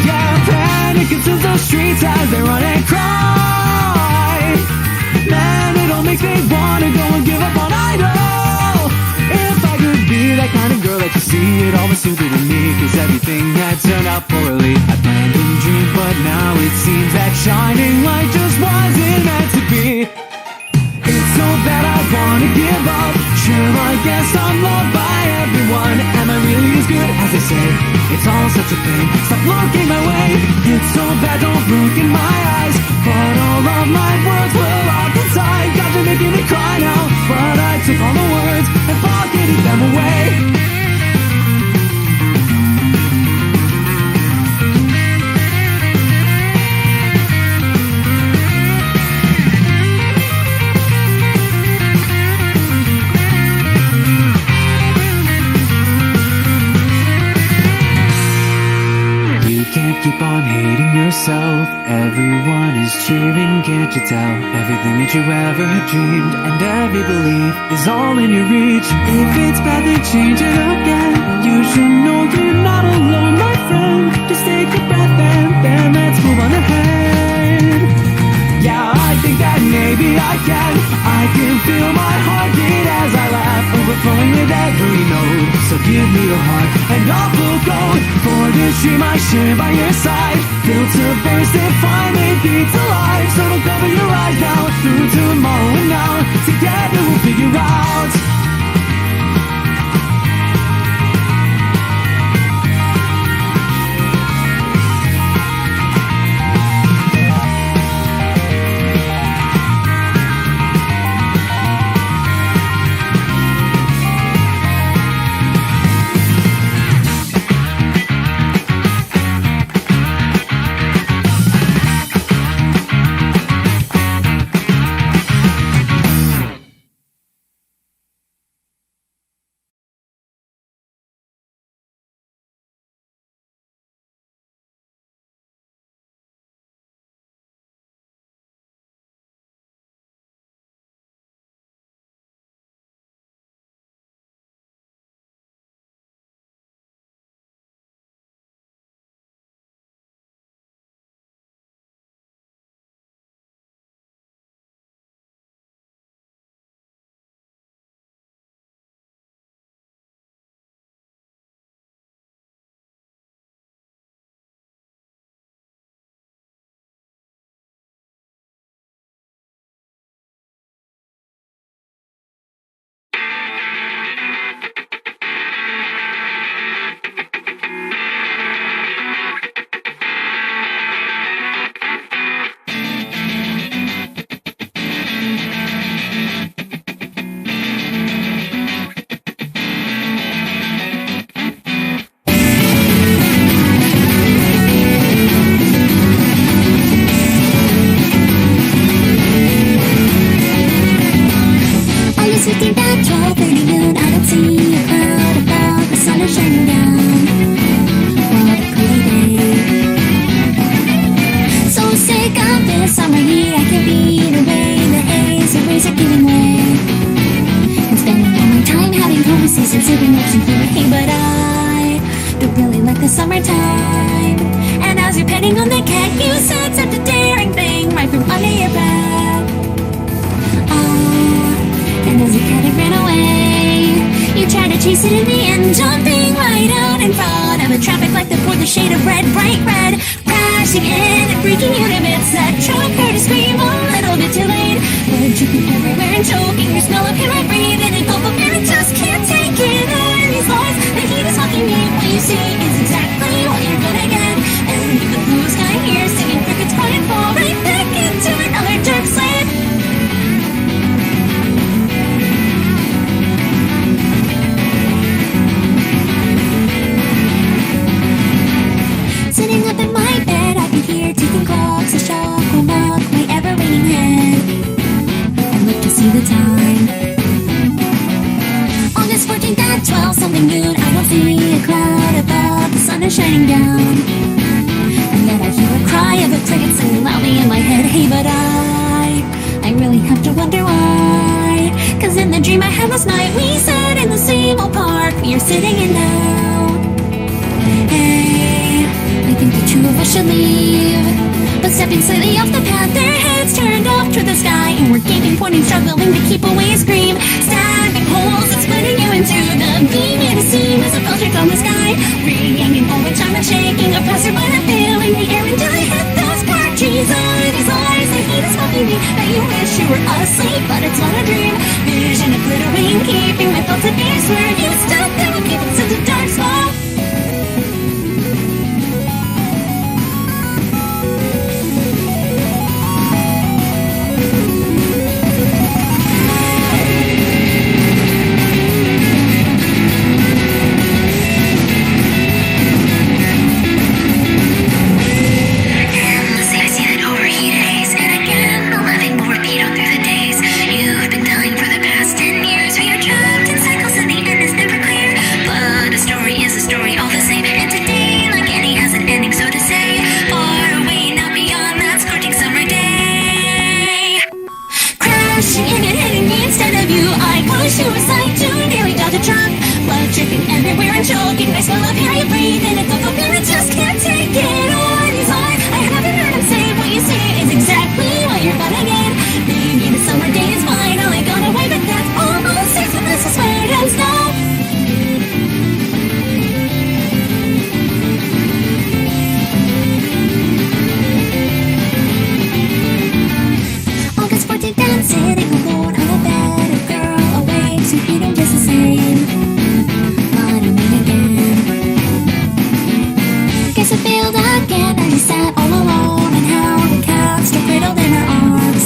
Yeah, panic consumes the streets as they run and cry. Man, it all makes me wanna go and give up on idol. If I could be that kind of girl that you see, it all was stupid to me, cause everything had turned out poorly. I planned and dreamed, but now it seems that shining light just wasn't meant to be. It's so bad I wanna give up. Sure, I guess I'm loved by everyone. Am I really as good as they say? It's all such a pain. Stop looking my way. It's so bad, don't look in my eyes. But all of my words were locked inside. God, you're making me cry now. But I took all the words and pocketed them away. Keep on hating yourself. Everyone is cheering, can't you tell? Everything that you ever dreamed and every belief is all in your reach. If it's bad, then change it again. You should know you're not alone, my friend. Just take a breath and then let's move on ahead. Yeah, I think that maybe I can feel my heart beat as I laugh, overflowing with every note. So give me your heart and off we'll go. For this dream I share by your side, built to burst and finally beats alive. So don't cover your eyes now, through tomorrow and now. Together we'll figure out. Summertime, and as you're petting on the cat, you said such a daring thing right from under your back. And as your cat had ran away, you tried to chase it in the end, jumping right out in front of a traffic light that poured the shade of red, bright red, crashing in and breaking you to bits. That drove her to scream a little bit too late. Blood dripping everywhere and choking your smell of hair I breathe in and gulp of air and just can't take it. And these lies that he was mocking me, what you see is exactly what you're gonna get. And leave the blue sky here, singing crickets cry and fall right back into another dark sleep. Sitting up in my bed, I can hear ticking clocks, a shock will knock my ever-waiting head. I look to see the time. August 14th at 12, something noon. I don't see a cloud above, the sun is shining down. And then I hear a cry of a cricket singing loudly in my head. Hey, but I really have to wonder why. dream I had last night. We sat in the same old park. We are sitting in now. Hey, I think the two of us should leave. But stepping slightly off the path, their heads turned off to the sky, and we're gaping, pointing, struggling to keep away a scream. Stabbing holes and splitting you into the beam in a seam as a filter from the sky. Ringing all the time and shaking, a presser when I'm filling the air until I hit those spark trees. All these lies, I hate is fucking me. That you wish you were asleep, but it's not a dream. Vision of glittering, keeping my thoughts at ease. Where you stuck, they will keep it such a dark spot. Everywhere and choking, I smell of how you breathe, and it's all clear, I just can't take it. All these lies, I haven't heard him say. What you say is exactly what you're gonna get. Maybe the summer day is finally gone away, but that's almost safe, and this is where it ends now. August 14th, and sitting alone on a bed, a girl away, so you don't just the same. Guess I failed again, and she sat all alone and held the cat still cradled in her arms.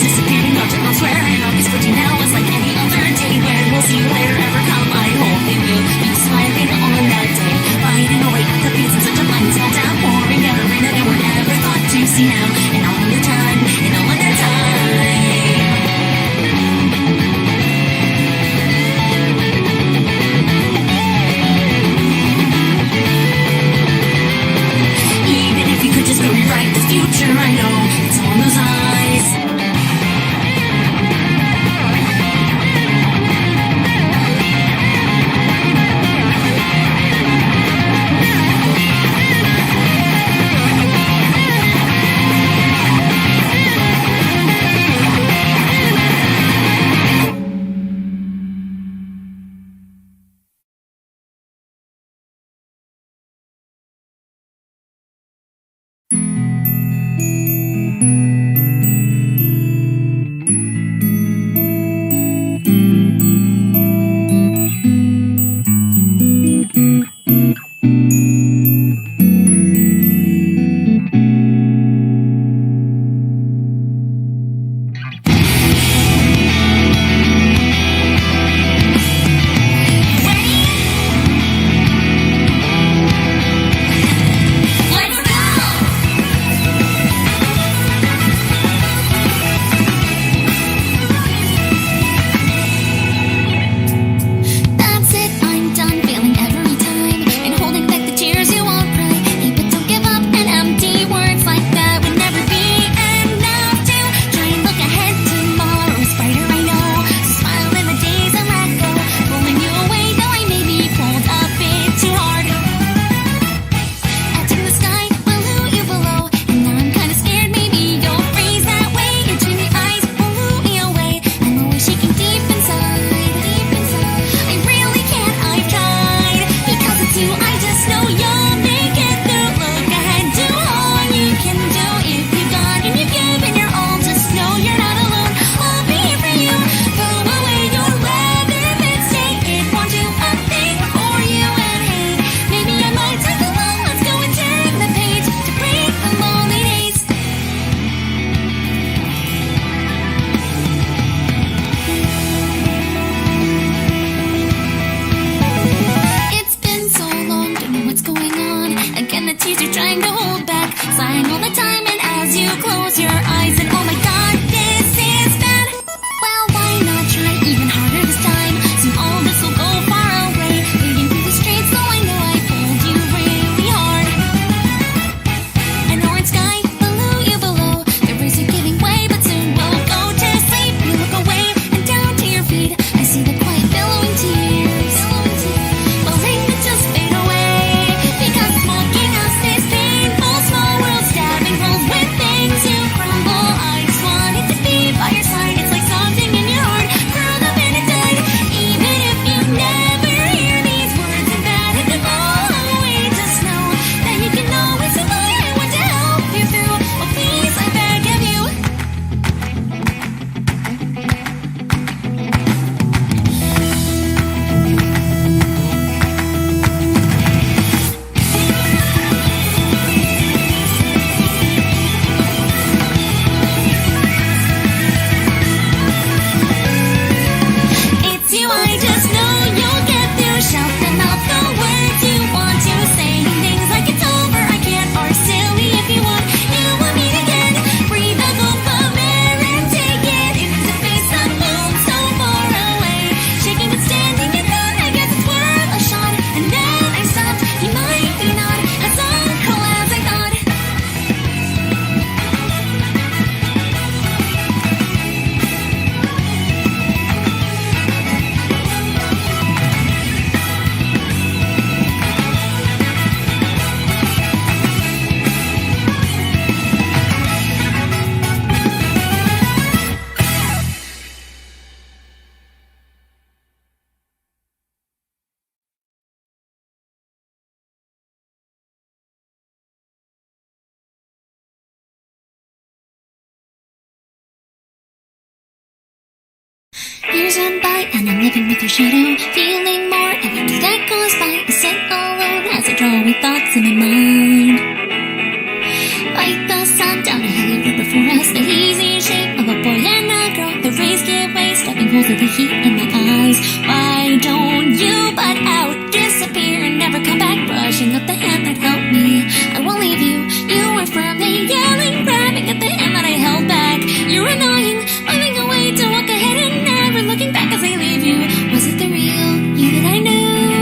Disappeared Years run by and I'm living with your shadow, feeling more every day that goes by. I sit alone as I draw with thoughts in my mind. Fight the sun down a hilly road before us, the easy shape of a boy and a girl. The rays give way, stepping close to the heat in my eyes. Why don't you butt out, disappear and never come back? Brushing up the hand that helped me, I won't leave you. You were firmly yelling, grabbing at the hand that I held back. You're annoying, moving away to walk ahead and never looking back as I leave you. Was it the real you that I knew?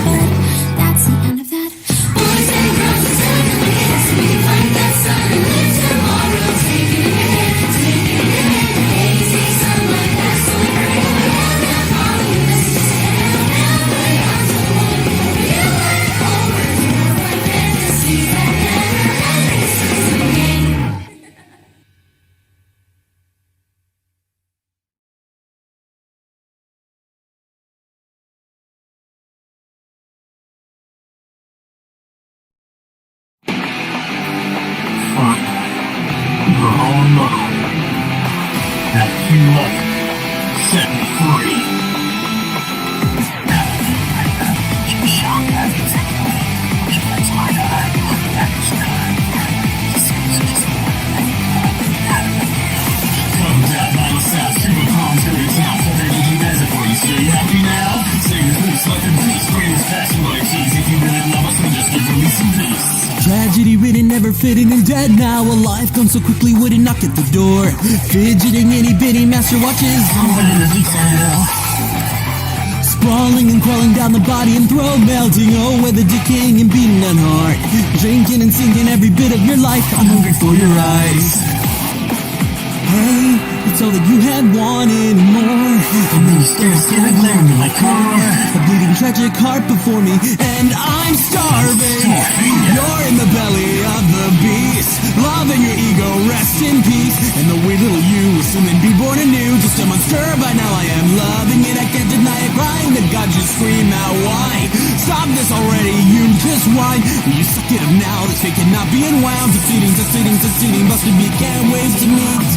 But that's the end of that. Boys and girls are standing like this. We can fight that sun and live tomorrow. Taking it ahead, taking it ahead. Hazy sunlight, that's the way we're going. Now follow us to stand on and play on to one. Real life over, like fantasies that never end. This is the game. Fine. You're all alone. That cue up. Set me free. Comes out 97, super calm, very town. So they don't do that for you. So you happy now? Sing the blues, like the beast. Greatest passion by cheese. If you really love us, then just give me some peace. Tragedy written, never fitting and dead now. A life gone so quickly, wouldn't knock at the door. Fidgeting, itty bitty master watches. Someone in the deep side. Sprawling and crawling down the body and throat, melting away the decaying and beating on heart. Drinking and sinking every bit of your life. I'm hungry for your eyes. Hey, it's all that you had wanted and more. And then you stare, glaring at my car. A bleeding tragic heart before me, and I'm starving. You're in the belly of the beast, loving your ego, rest in peace. And the weird little you will soon be born anew. Just a monster by now I am loving it. I can't deny it, crying that God just scream out why. Stop this already, you just whine. You suck it up now, this fate cannot be unwound. Succeeding, busted beat, can't wait to meet.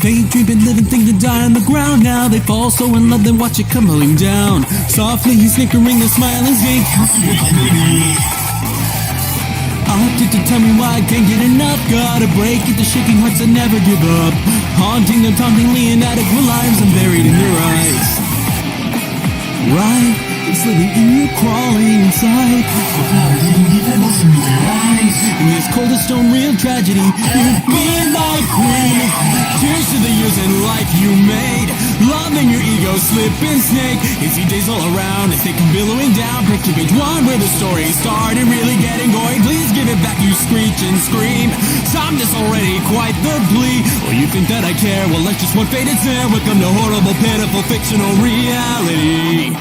They dream and living, think to die on the ground. Now they fall so in love, then watch it tumbling down. Softly he's snickering, the smiling snake. Opted to tell me why I can't get enough. Gotta break it, the shaking hearts that never give up. Haunting them tauntingly, inadequate lives I'm buried in your eyes. Right, it's living in you, crawling inside. In this coldest stone, real tragedy, you've been my queen. Cheers to the years and life you made. Loving your ego, slip and snake. Hazy days all around, as they come billowing down. Picture page one where the story started, really getting going. Please give it back, you screech and scream. Stop this already, quite the plea. Or you think that I care? Well, that's just one faded snare. Welcome to horrible, pitiful, fictional reality.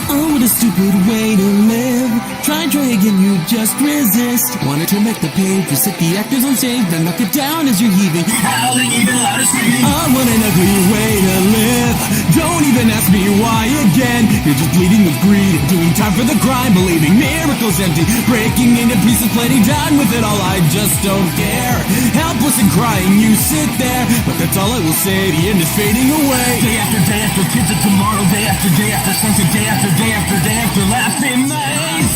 Oh, what a stupid way to live. Try again, you just resist. Wanted to make the page, you sit the actors on stage, then knock it down as you're heaving. Howling even louder screaming. Oh, what an ugly way to live. Don't even ask me why again. You're just bleeding with greed and doing time for the crime. Believing miracles empty, breaking into pieces, playing down with it all. I just don't care. Helpless and crying, you sit there. But that's all I will say, the end is fading away. Day after kids of tomorrow. Day after sunset. Day after laughing nights.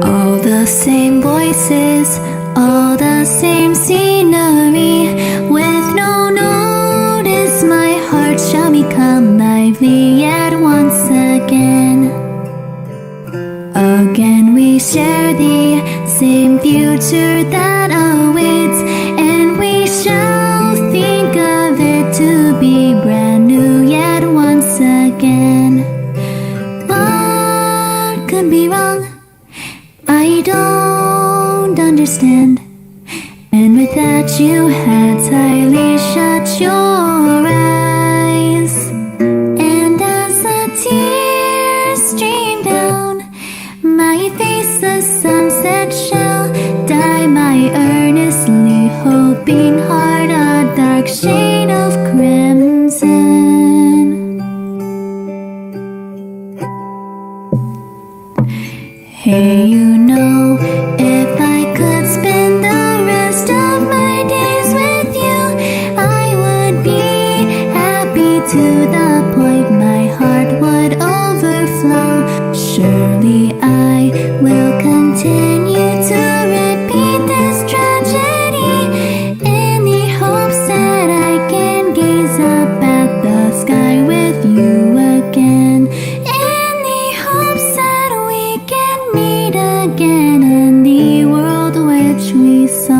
All the same voices, all the same scenery. With no notice, my heart shall become lively yet once again. Again we share the same future that awaits, and we shall me wrong, I don't understand. And with that you had tightly shut your eyes. And as the tears stream down my face, the sunset shall dye my earnestly hoping heart a dark shade of crimson. Hey, you know, if I could spend the rest of my days with you, I would be happy to the point my heart would overflow. Surely I will continue to repeat this tragedy in the hopes that I can gaze up at the sky with you again, in the hopes that we can meet again in the world which we saw.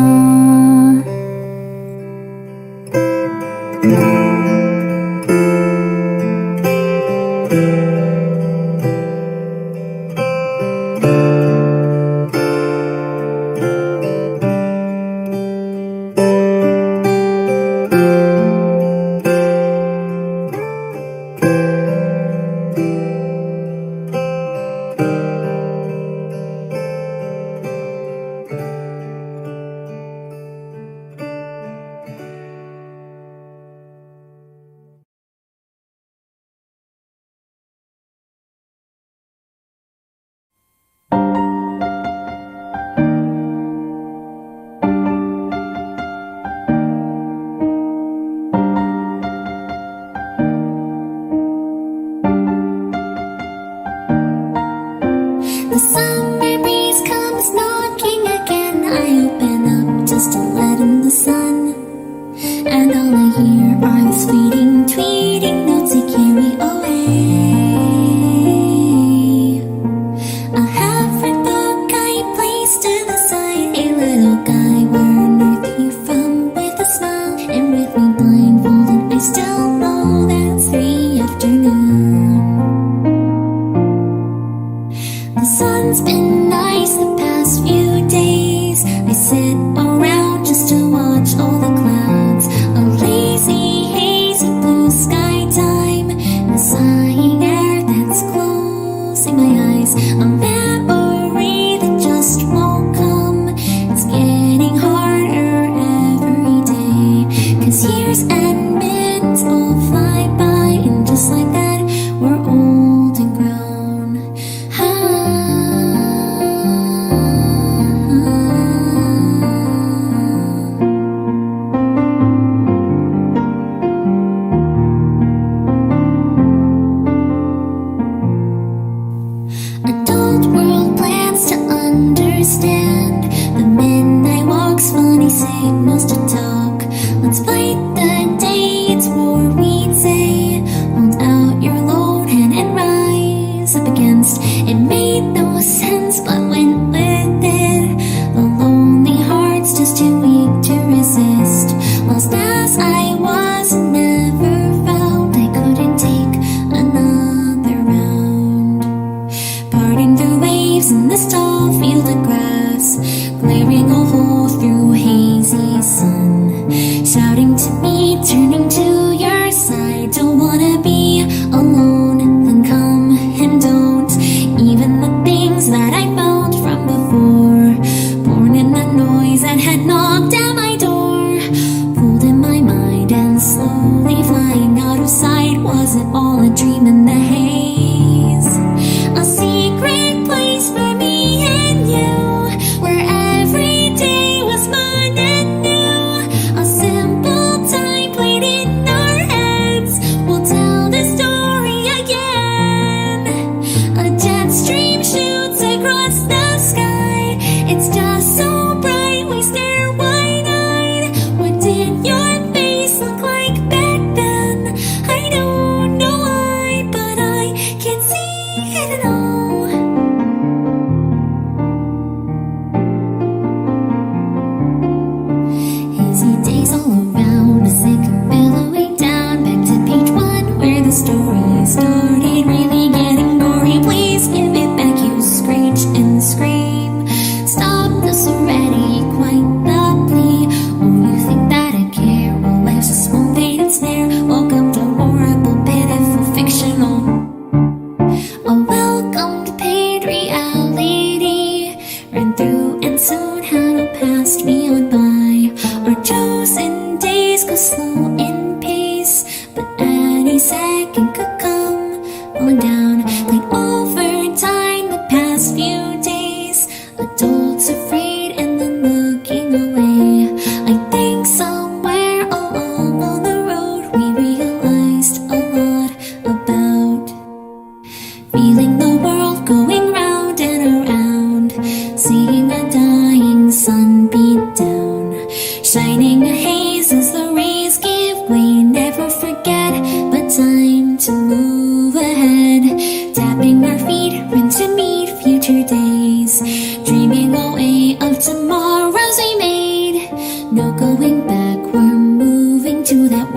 The summer breeze comes knocking again. I open up just to let in the sun, and all I hear are these fleeting, tweeting notes they carry away. A half-read book I place to the side. A little guy, where on earth you from? With a smile, and with me blindfolded, I still know that it's the afternoon. The sun's been nice the past few days. I sit around just to watch all the clouds. A lazy, hazy blue sky time. The sighing air that's closing my eyes. A memory that just won't come. It's getting harder every day. 'Cause years and minutes all fly by, and just like that, we're old and grown. Adult world plans to understand. The midnight walks, funny signals to talk. Let's fight the day, it's war, we'd say. Hold out your lone hand and rise up against. It made no sense, but went with it. The lonely heart's just too weak to resist. Lost as I was, never found. I couldn't take another round. Parting through waves in this tall field of grass, glaring a hole through hazy sun. Shouting to me, turning to your side. Don't wanna be alone, then come and don't. Even the things that I found from before, born in the noise that had knocked at my door, pulled in my mind and slowly flying out of sight. Was it all a dream in the haze? A secret place for me and you, where every day was fun and new.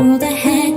world ahead.